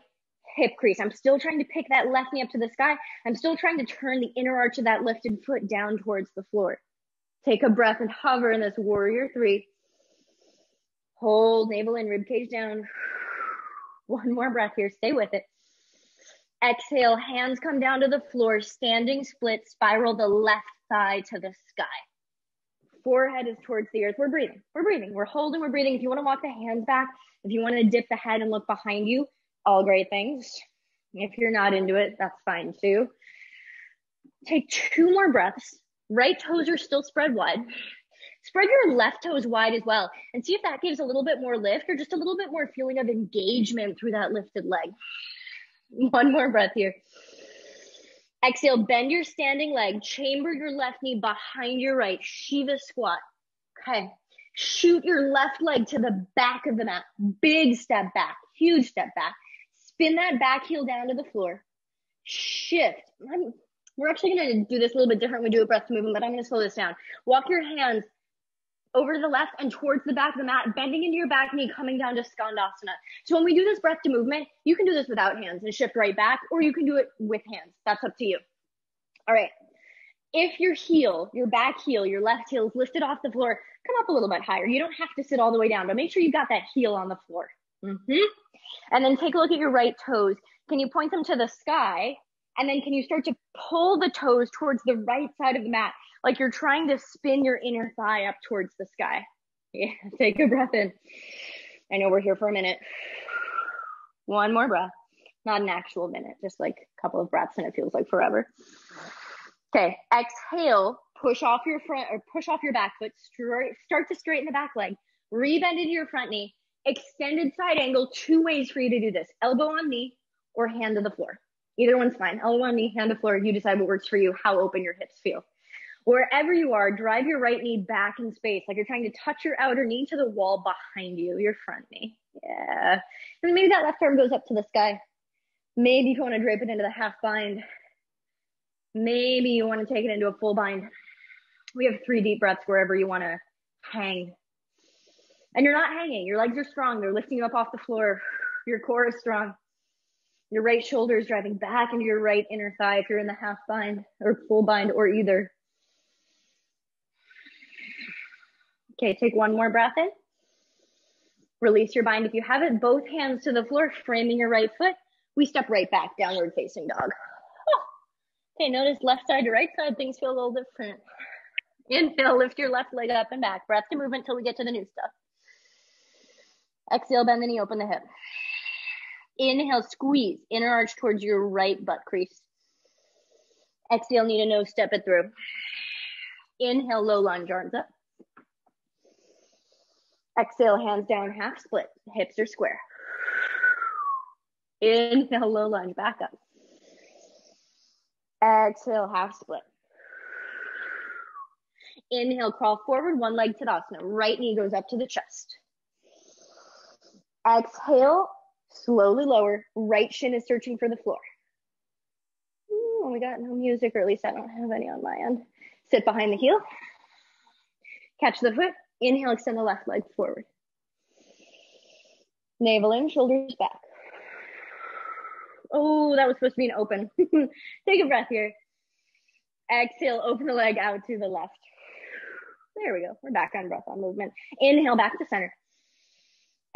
hip crease. I'm still trying to pick that left knee up to the sky. I'm still trying to turn the inner arch of that lifted foot down towards the floor. Take a breath and hover in this warrior 3. Hold, navel in, ribcage down. One more breath here. Stay with it. Exhale, hands come down to the floor, standing split, spiral the left thigh to the sky. Forehead is towards the earth. We're breathing. We're breathing. We're holding. We're breathing. If you want to walk the hands back, if you want to dip the head and look behind you, all great things. If you're not into it, that's fine too. Take 2 more breaths. Right toes are still spread wide. Spread your left toes wide as well, and see if that gives a little bit more lift or just a little bit more feeling of engagement through that lifted leg. One more breath here. Exhale, bend your standing leg, chamber your left knee behind your right, Sheba Squat. Okay, shoot your left leg to the back of the mat, big step back, huge step back. Spin that back heel down to the floor. Shift. We're actually going to do this a little bit different when we do a breath movement, but I'm going to slow this down. Walk your hands over to the left and towards the back of the mat, bending into your back knee, coming down to Skandasana. So when we do this breath to movement, you can do this without hands and shift right back, or you can do it with hands. That's up to you. All right. If your heel, your back heel, your left heel is lifted off the floor, come up a little bit higher. You don't have to sit all the way down, but make sure you got that heel on the floor. And then take a look at your right toes. Can you point them to the sky? And then can you start to pull the toes towards the right side of the mat, like you're trying to spin your inner thigh up towards the sky? Yeah, take a breath in. I know we're here for a minute. One more breath. Not an actual minute, just like a couple of breaths, and it feels like forever. Okay, exhale, push off your front or push off your back foot, start to straighten the back leg, rebend into your front knee, extended side angle, 2 ways for you to do this, elbow on knee or hand to the floor. Either one's fine. Elbow on knee, hand to floor. You decide what works for you, how open your hips feel. Wherever you are, drive your right knee back in space, like you're trying to touch your outer knee to the wall behind you, your front knee. Yeah. And maybe that left arm goes up to the sky. Maybe you want to drape it into the half bind. Maybe you want to take it into a full bind. We have 3 deep breaths wherever you want to hang. And you're not hanging. Your legs are strong. They're lifting you up off the floor. Your core is strong. Your right shoulder is driving back into your right inner thigh if you're in the half bind or full bind or either. Okay, take 1 more breath in. Release your bind. If you have it, both hands to the floor, framing your right foot. We step right back, downward facing dog. Okay, notice left side to right side, things feel a little different. Inhale, lift your left leg up and back. Breath to movement till we get to the new stuff. Exhale, bend the knee, open the hip. Inhale, squeeze, inner arch towards your right butt crease. Exhale, knee to nose, step it through. Inhale, low lunge, arms up. Exhale, hands down, half split, hips are square. Inhale, low lunge, back up. Exhale, half split. Inhale, crawl forward, 1 leg Tadasana. Right knee goes up to the chest. Exhale, slowly lower. Right shin is searching for the floor. Ooh, we got no music, or at least I don't have any on my end. Sit behind the heel. Catch the foot. Inhale, extend the left leg forward. Navel in, shoulders back. Oh, that was supposed to be an open. Take a breath here. Exhale, open the leg out to the left. There we go. We're back on breath on movement. Inhale, back to center.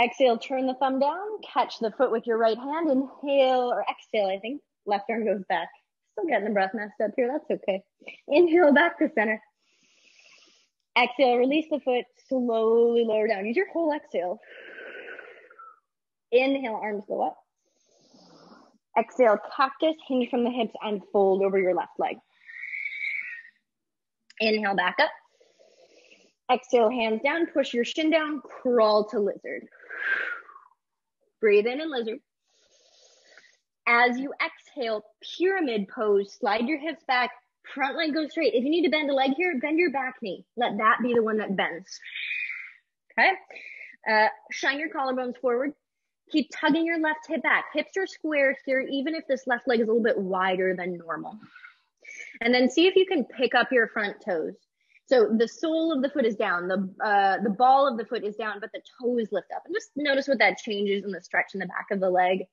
Exhale, turn the thumb down. Catch the foot with your right hand. Inhale, or exhale, I think. Left arm goes back. Still getting the breath messed up here. That's okay. Inhale, back to center. Exhale, release the foot. Slowly lower down. Use your whole exhale. Inhale, arms go up. Exhale, cactus, hinge from the hips and fold over your left leg. Inhale, back up. Exhale, hands down, push your shin down, crawl to lizard. Breathe in and lizard. As you exhale, pyramid pose, slide your hips back, front leg goes straight. If you need to bend a leg here, bend your back knee. Let that be the one that bends. Okay? Shine your collarbones forward. Keep tugging your left hip back. Hips are square here, even if this left leg is a little bit wider than normal. And then see if you can pick up your front toes. So the sole of the foot is down, the ball of the foot is down, but the toes lift up. And just notice what that changes in the stretch in the back of the leg.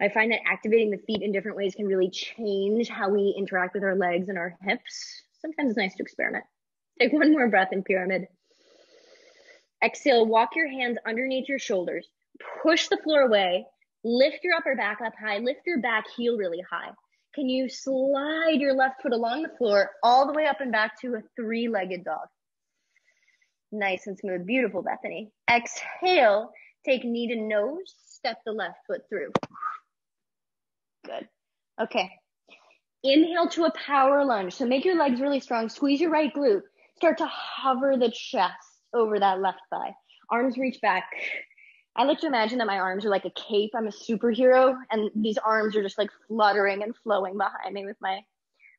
I find that activating the feet in different ways can really change how we interact with our legs and our hips. Sometimes it's nice to experiment. Take one more breath in pyramid. Exhale, walk your hands underneath your shoulders. Push the floor away. Lift your upper back up high. Lift your back heel really high. Can you slide your left foot along the floor all the way up and back to a three-legged dog? Nice and smooth. Beautiful, Bethany. Exhale, take knee to nose. Step the left foot through. Good. Okay. Inhale to a power lunge. So make your legs really strong. Squeeze your right glute. Start to hover the chest over that left thigh. Arms reach back. I like to imagine that my arms are like a cape. I'm a superhero, and these arms are just like fluttering and flowing behind me with my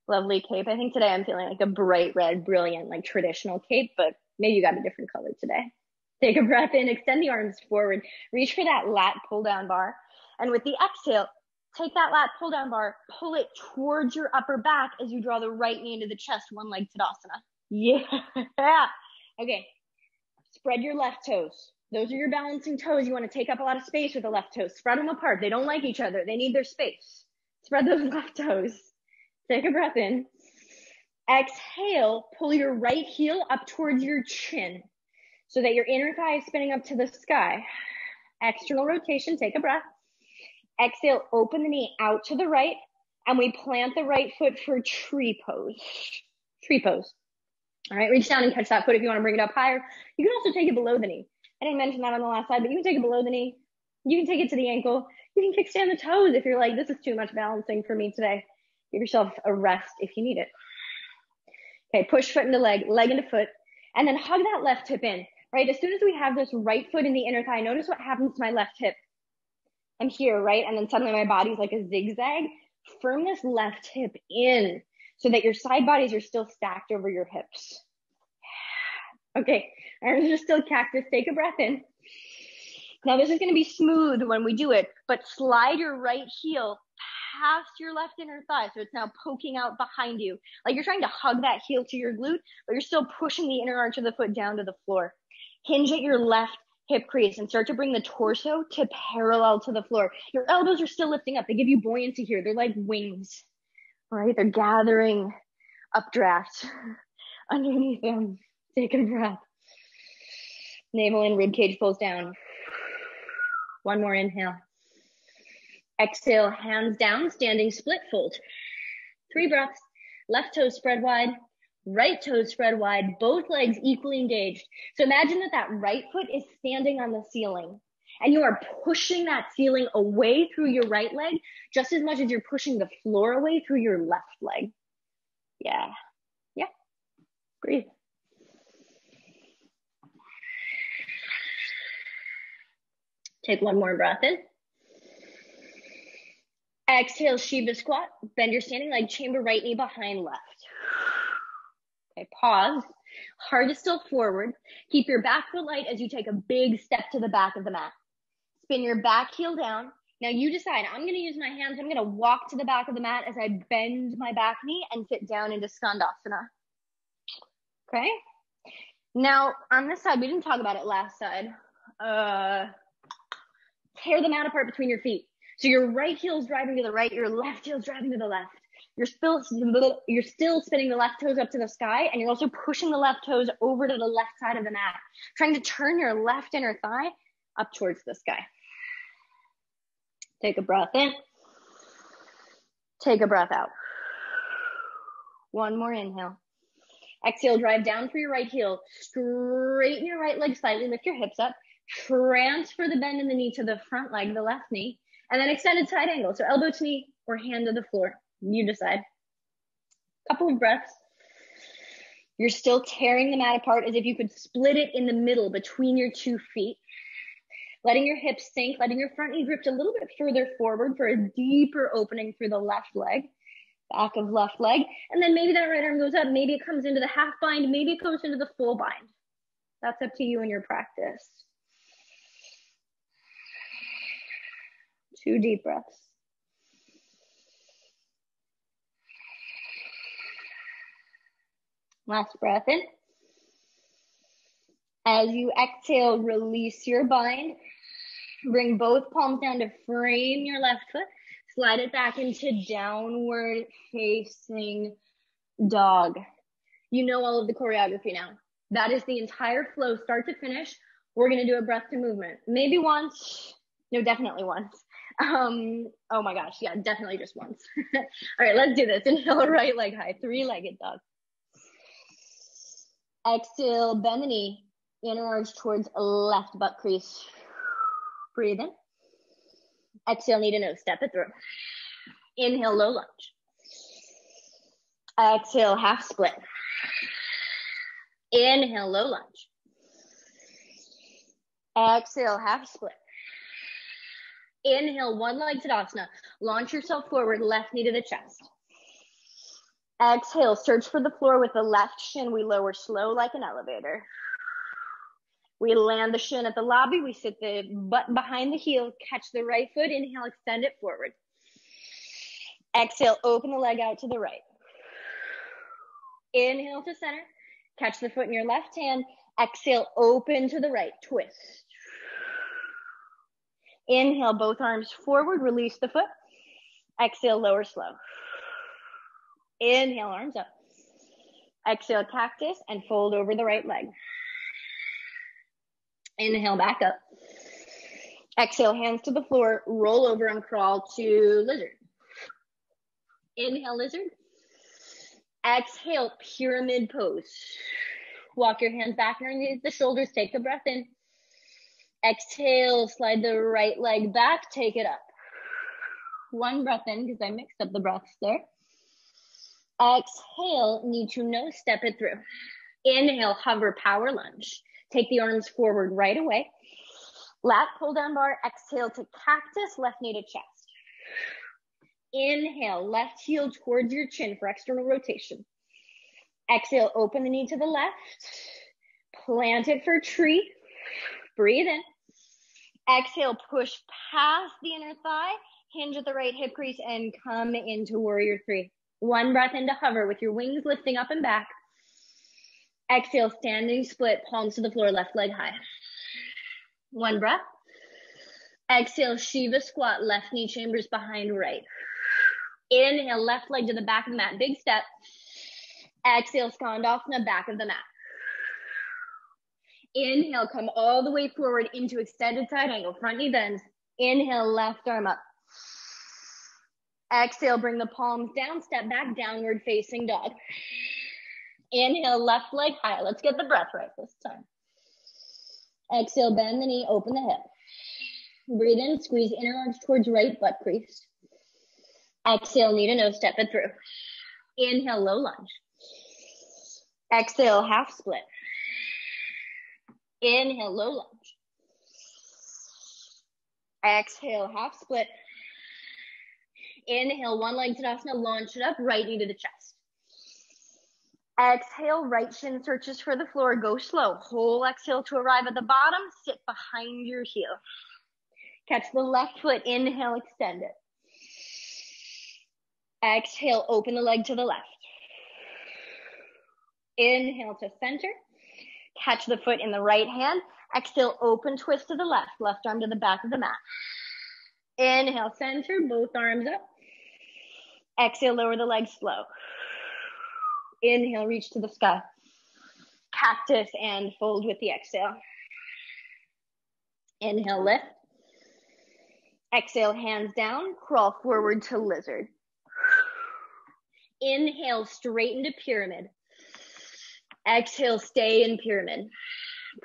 lovely cape. I think today I'm feeling like a bright red, brilliant, like traditional cape, but maybe you got a different color today. Take a breath in, extend the arms forward, reach for that lat pull down bar. And with the exhale, take that lat pull down bar, pull it towards your upper back as you draw the right knee into the chest, one leg Tadasana. Yeah. Okay. Spread your left toes. Those are your balancing toes. You want to take up a lot of space with the left toes. Spread them apart. They don't like each other. They need their space. Spread those left toes. Take a breath in. Exhale, pull your right heel up towards your chin so that your inner thigh is spinning up to the sky. External rotation, take a breath. Exhale, open the knee out to the right, and we plant the right foot for tree pose. Tree pose. All right, reach down and catch that foot if you want to bring it up higher. You can also take it below the knee. I didn't mention that on the last slide, but you can take it below the knee. You can take it to the ankle. You can kickstand the toes if you're like, this is too much balancing for me today. Give yourself a rest if you need it. Okay, push foot into leg, leg into foot, and then hug that left hip in, right? As soon as we have this right foot in the inner thigh, notice what happens to my left hip. I'm here, right? And then suddenly my body's like a zigzag. Firm this left hip in so that your side bodies are still stacked over your hips. Okay, arms are still cactus. Take a breath in. Now this is going to be smooth when we do it, but slide your right heel past your left inner thigh. So it's now poking out behind you. Like you're trying to hug that heel to your glute, but you're still pushing the inner arch of the foot down to the floor. Hinge at your left hip crease and start to bring the torso to parallel to the floor. Your elbows are still lifting up. They give you buoyancy here. They're like wings, right? They're gathering updraft underneath them. Take a breath. Navel in, ribcage pulls down. One more inhale. Exhale, hands down, standing split fold. 3 breaths. Left toes spread wide, right toes spread wide, both legs equally engaged. So imagine that right foot is standing on the ceiling and you are pushing that ceiling away through your right leg just as much as you're pushing the floor away through your left leg. Yeah. Breathe. Take one more breath in. Exhale, Sheba Squat. Bend your standing leg, chamber right knee behind left. Okay, pause. Heart is still forward. Keep your back foot light as you take a big step to the back of the mat. Spin your back heel down. Now you decide, I'm going to use my hands. I'm going to walk to the back of the mat as I bend my back knee and sit down into Skandasana. Okay. Now on this side, we didn't talk about it last side. Tear the mat apart between your feet. So your right heel is driving to the right, your left heel is driving to the left. You're still spinning the left toes up to the sky, and you're also pushing the left toes over to the left side of the mat, trying to turn your left inner thigh up towards the sky. Take a breath in. Take a breath out. One more inhale. Exhale, drive down for your right heel. Straighten your right leg slightly, lift your hips up. Transfer the bend in the knee to the front leg, the left knee, and then extended side angle. So elbow to knee or hand to the floor. You decide. Couple of breaths. You're still tearing the mat apart as if you could split it in the middle between your 2 feet. Letting your hips sink, letting your front knee drift a little bit further forward for a deeper opening through the left leg, back of left leg. And then maybe that right arm goes up. Maybe it comes into the half bind. Maybe it goes into the full bind. That's up to you and your practice. 2 deep breaths. Last breath in. As you exhale, release your bind. Bring both palms down to frame your left foot. Slide it back into downward facing dog. You know all of the choreography now. That is the entire flow, start to finish. We're going to do a breath to movement. Maybe once. No, definitely once. Oh my gosh. Yeah, definitely just once. All right, let's do this. Inhale, right leg high, three-legged dog. Exhale, bend the knee, inner arch towards left butt crease. Breathe in. Exhale, knee to nose, step it through. Inhale, low lunge. Exhale, half split. Inhale, low lunge. Exhale, half split. Inhale, one leg Tadasana. Launch yourself forward, left knee to the chest. Exhale, search for the floor with the left shin. We lower slow like an elevator. We land the shin at the lobby. We sit the butt behind the heel, catch the right foot. Inhale, extend it forward. Exhale, open the leg out to the right. Inhale to center. Catch the foot in your left hand. Exhale, open to the right. Twist. Inhale, both arms forward. Release the foot. Exhale, lower slow. Inhale, arms up. Exhale, cactus, and fold over the right leg. Inhale, back up. Exhale, hands to the floor. Roll over and crawl to lizard. Inhale, lizard. Exhale, pyramid pose. Walk your hands back underneath the shoulders. Take a breath in. Exhale, slide the right leg back. Take it up. One breath in because I mixed up the breaths there. Exhale, knee to nose, step it through. Inhale, hover, power lunge. Take the arms forward right away. Lat pull down bar. Exhale to cactus, left knee to chest. Inhale, left heel towards your chin for external rotation. Exhale, open the knee to the left. Plant it for tree. Breathe in. Exhale, push past the inner thigh. Hinge at the right hip crease and come into warrior three. One breath into hover with your wings lifting up and back. Exhale, standing split, palms to the floor, left leg high. One breath. Exhale, Sheba Squat, left knee chambers behind right. Inhale, left leg to the back of the mat, big step. Exhale, Skandasana, back of the mat. Inhale, come all the way forward into extended side angle, front knee bends. Inhale, left arm up. Exhale, bring the palms down, step back, downward facing dog. Inhale, left leg high. Let's get the breath right this time. Exhale, bend the knee, open the hip. Breathe in, squeeze inner arch towards right butt crease. Exhale, knee to nose, step it through. Inhale, low lunge. Exhale, half split. Inhale, low lunge. Exhale, half split. Inhale, one leg Tadasana, launch it up, right knee to the chest. Exhale, right shin searches for the floor, go slow. Whole exhale to arrive at the bottom, sit behind your heel. Catch the left foot, inhale, extend it. Exhale, open the leg to the left. Inhale to center. Catch the foot in the right hand. Exhale, open twist to the left. Left arm to the back of the mat. Inhale, center, both arms up. Exhale, lower the leg slow. Inhale, reach to the sky. Cactus and fold with the exhale. Inhale, lift. Exhale, hands down, crawl forward to lizard. Inhale, straighten to pyramid. Exhale, stay in pyramid.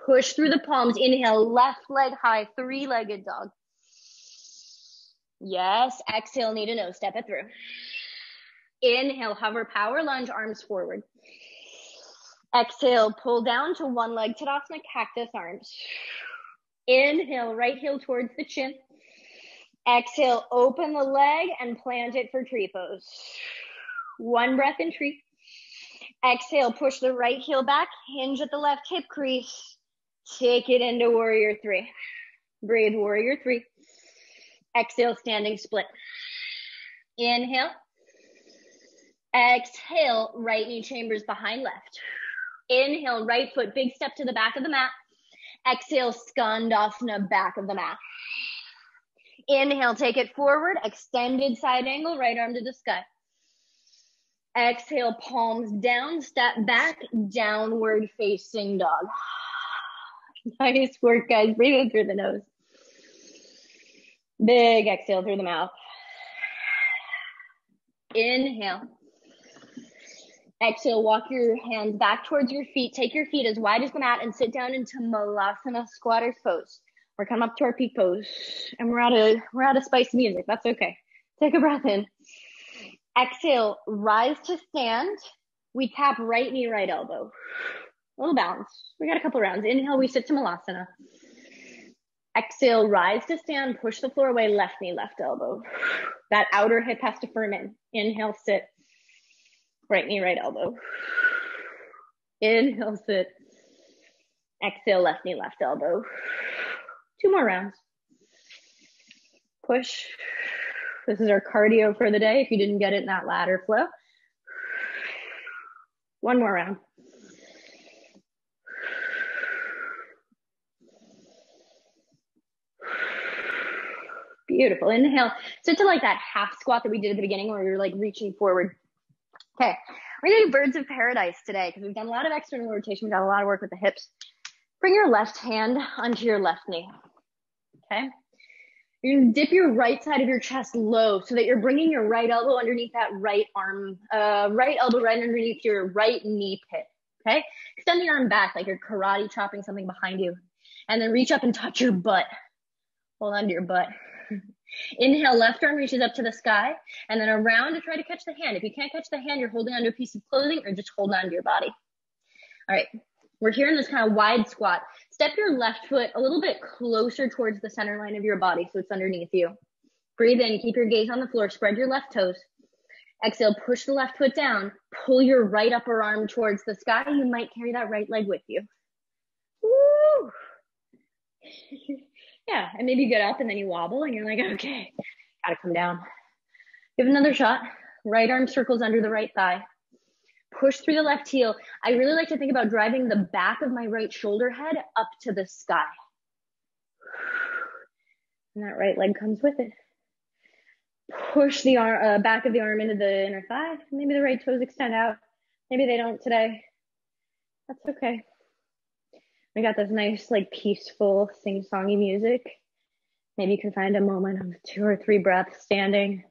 Push through the palms. Inhale, left leg high, three-legged dog. Yes, exhale, knee to nose, step it through. Inhale, hover, power lunge, arms forward. Exhale, pull down to one leg Tadasana, cactus arms. Inhale, right heel towards the chin. Exhale, open the leg and plant it for tree pose. One breath in tree. Exhale, push the right heel back, hinge at the left hip crease. Take it into warrior three. Breathe, warrior three. Exhale, standing split. Inhale. Exhale, right knee chambers behind left. Inhale, right foot, big step to the back of the mat. Exhale, Skandasana, back of the mat. Inhale, take it forward, extended side angle, right arm to the sky. Exhale, palms down, step back, downward facing dog. Nice work, guys. Breathe in through the nose. Big exhale through the mouth. Inhale. Exhale, walk your hands back towards your feet. Take your feet as wide as the mat and sit down into Malasana Squatter's pose. We're coming up to our peak pose and we're out of spicy music. That's okay. Take a breath in. Exhale, rise to stand. We tap right knee, right elbow. A little bounce. We got a couple rounds. Inhale, we sit to Malasana. Exhale, rise to stand, push the floor away, left knee, left elbow. That outer hip has to firm in. Inhale, sit. Right knee, right elbow. Inhale, sit. Exhale, left knee, left elbow. 2 more rounds. Push. This is our cardio for the day if you didn't get it in that ladder flow. 1 more round. Beautiful. Inhale. Sit to like that half squat that we did at the beginning where we were like reaching forward. Okay. We're going to do birds of paradise today because we've done a lot of external rotation. We've got a lot of work with the hips. Bring your left hand onto your left knee. Okay. You're going to dip your right side of your chest low so that you're bringing your right elbow underneath that right arm, right elbow right underneath your right knee pit. Okay. Extend the arm back like you're karate chopping something behind you. And then reach up and touch your butt. Hold on to your butt. Inhale, left arm reaches up to the sky and then around to try to catch the hand. If you can't catch the hand, you're holding onto a piece of clothing or just hold on to your body. All right, we're here in this kind of wide squat. Step your left foot a little bit closer towards the center line of your body so it's underneath you. Breathe in, keep your gaze on the floor, spread your left toes. Exhale, push the left foot down, pull your right upper arm towards the sky. You might carry that right leg with you. Woo! Yeah, and maybe you get up and then you wobble and you're like, okay, gotta come down. Give another shot. Right arm circles under the right thigh. Push through the left heel. I really like to think about driving the back of my right shoulder head up to the sky. And that right leg comes with it. Push the back of the arm into the inner thigh. Maybe the right toes extend out. Maybe they don't today. That's okay. We got this nice, like, peaceful, sing-songy music. Maybe you can find a moment of 2 or 3 breaths standing.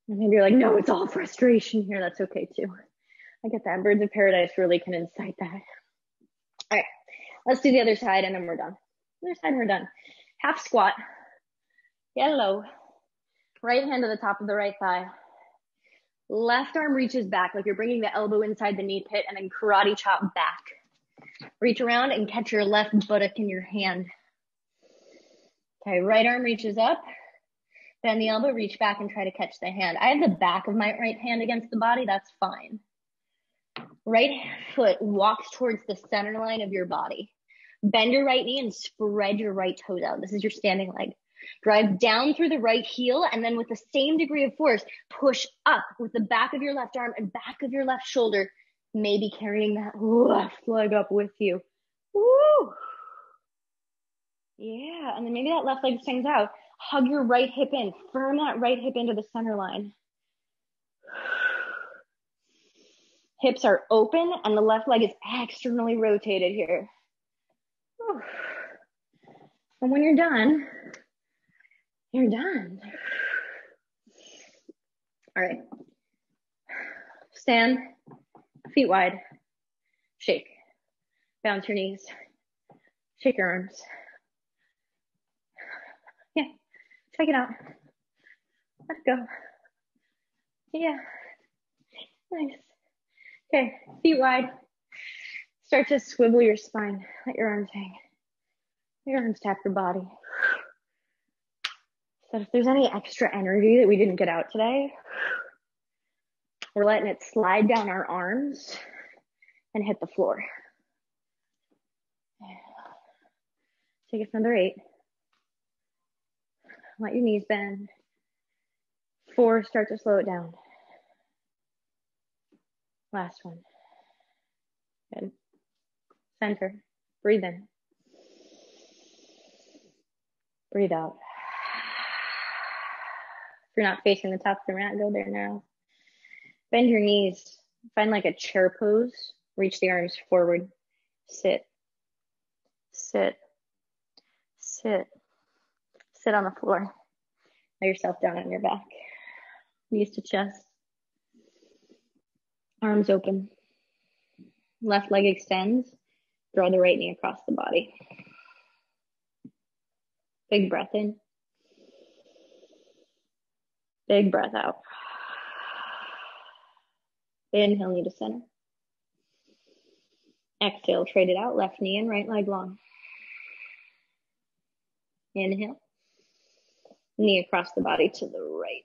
And maybe you're like, no, it's all frustration here. That's okay, too. I get that. Birds of paradise really can incite that. All right, let's do the other side, and then we're done. Other side, and we're done. Half squat. Yellow. Right hand to the top of the right thigh. Left arm reaches back like you're bringing the elbow inside the knee pit and then karate chop back. Reach around and catch your left buttock in your hand. Okay, right arm reaches up. Bend the elbow, reach back and try to catch the hand. I have the back of my right hand against the body. That's fine. Right foot walks towards the center line of your body. Bend your right knee and spread your right toes out. This is your standing leg. Drive down through the right heel and then with the same degree of force, push up with the back of your left arm and back of your left shoulder, maybe carrying that left leg up with you. Woo! Yeah, and then maybe that left leg swings out. Hug your right hip in. Firm that right hip into the center line. Hips are open and the left leg is externally rotated here. Whew. And when you're done, you're done. All right. Stand, feet wide, shake. Bounce your knees, shake your arms. Yeah, check it out. Let's go. Yeah, nice. Okay, feet wide. Start to swivel your spine. Let your arms hang. Let your arms tap your body. So if there's any extra energy that we didn't get out today, we're letting it slide down our arms and hit the floor. Take it for another 8. Let your knees bend. 4, start to slow it down. Last one. Good. Center. Breathe in. Breathe out. If you're not facing the top of the mat, go there now. Bend your knees. Find like a chair pose. Reach the arms forward. Sit. Sit. Sit. Sit on the floor. Lay yourself down on your back. Knees to chest. Arms open. Left leg extends. Draw the right knee across the body. Big breath in. Big breath out. Inhale, knee to center. Exhale, trade it out. Left knee in, right leg long. Inhale. Knee across the body to the right.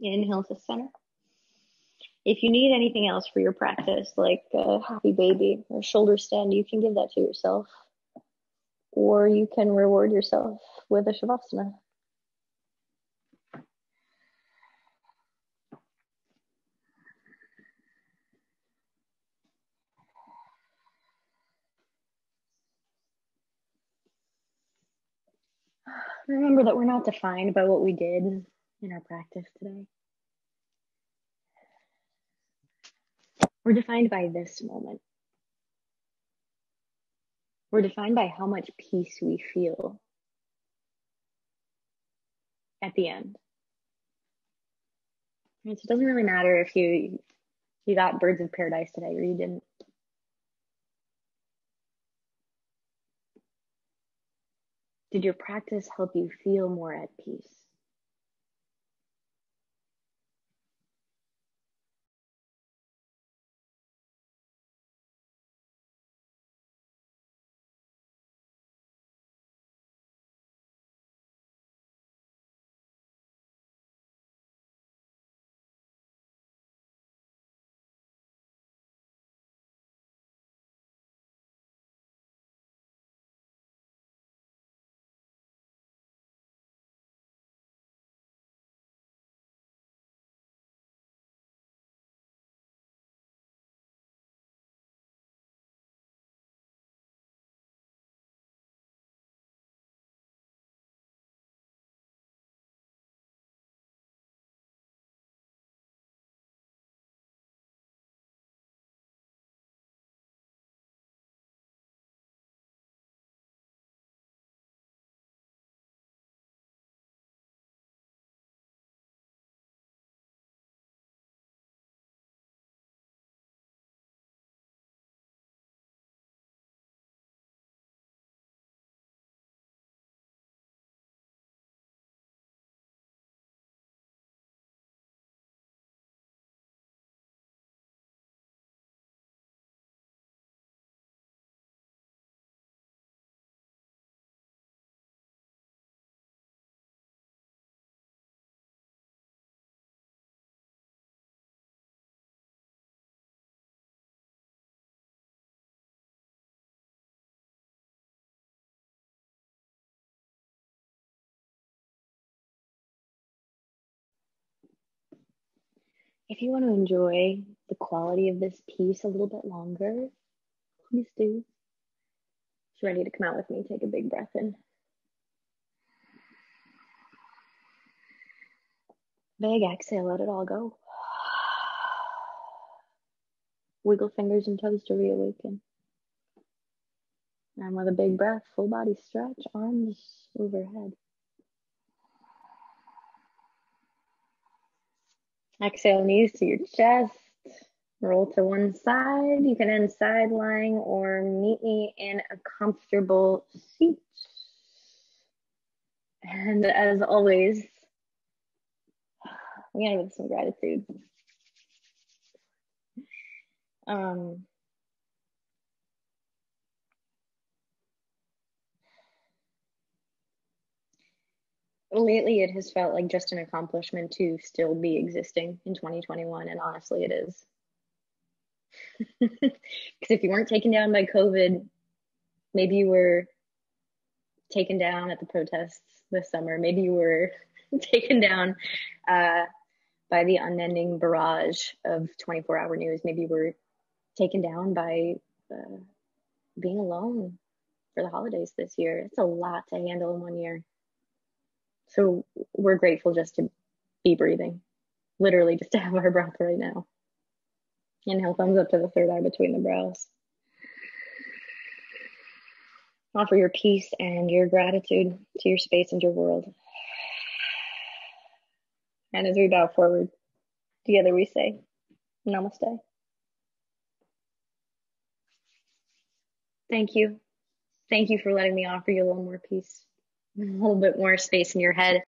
Inhale to center. If you need anything else for your practice, like a happy baby or shoulder stand, you can give that to yourself. Or you can reward yourself with a Shavasana. Remember that we're not defined by what we did in our practice today. We're defined by this moment. We're defined by how much peace we feel at the end. And so it doesn't really matter if you got birds of paradise today or you didn't. Did your practice help you feel more at peace? If you want to enjoy the quality of this piece a little bit longer, please do. If you're ready to come out with me, take a big breath in. Big exhale, let it all go. Wiggle fingers and toes to reawaken. And with a big breath, full body stretch, arms overhead. Exhale, knees to your chest. Roll to one side. You can end side lying or meet me in a comfortable seat. And as always, I'm gonna give some gratitude. Lately, it has felt like just an accomplishment to still be existing in 2021, and honestly, it is. Because if you weren't taken down by COVID, maybe you were taken down at the protests this summer. Maybe you were taken down by the unending barrage of 24-hour news. Maybe you were taken down by being alone for the holidays this year. It's a lot to handle in 1 year. So we're grateful just to be breathing, literally just to have our breath right now. Inhale, thumbs up to the third eye between the brows. Offer your peace and your gratitude to your space and your world. And as we bow forward, together we say, Namaste. Thank you. Thank you for letting me offer you a little more peace, a little bit more space in your head.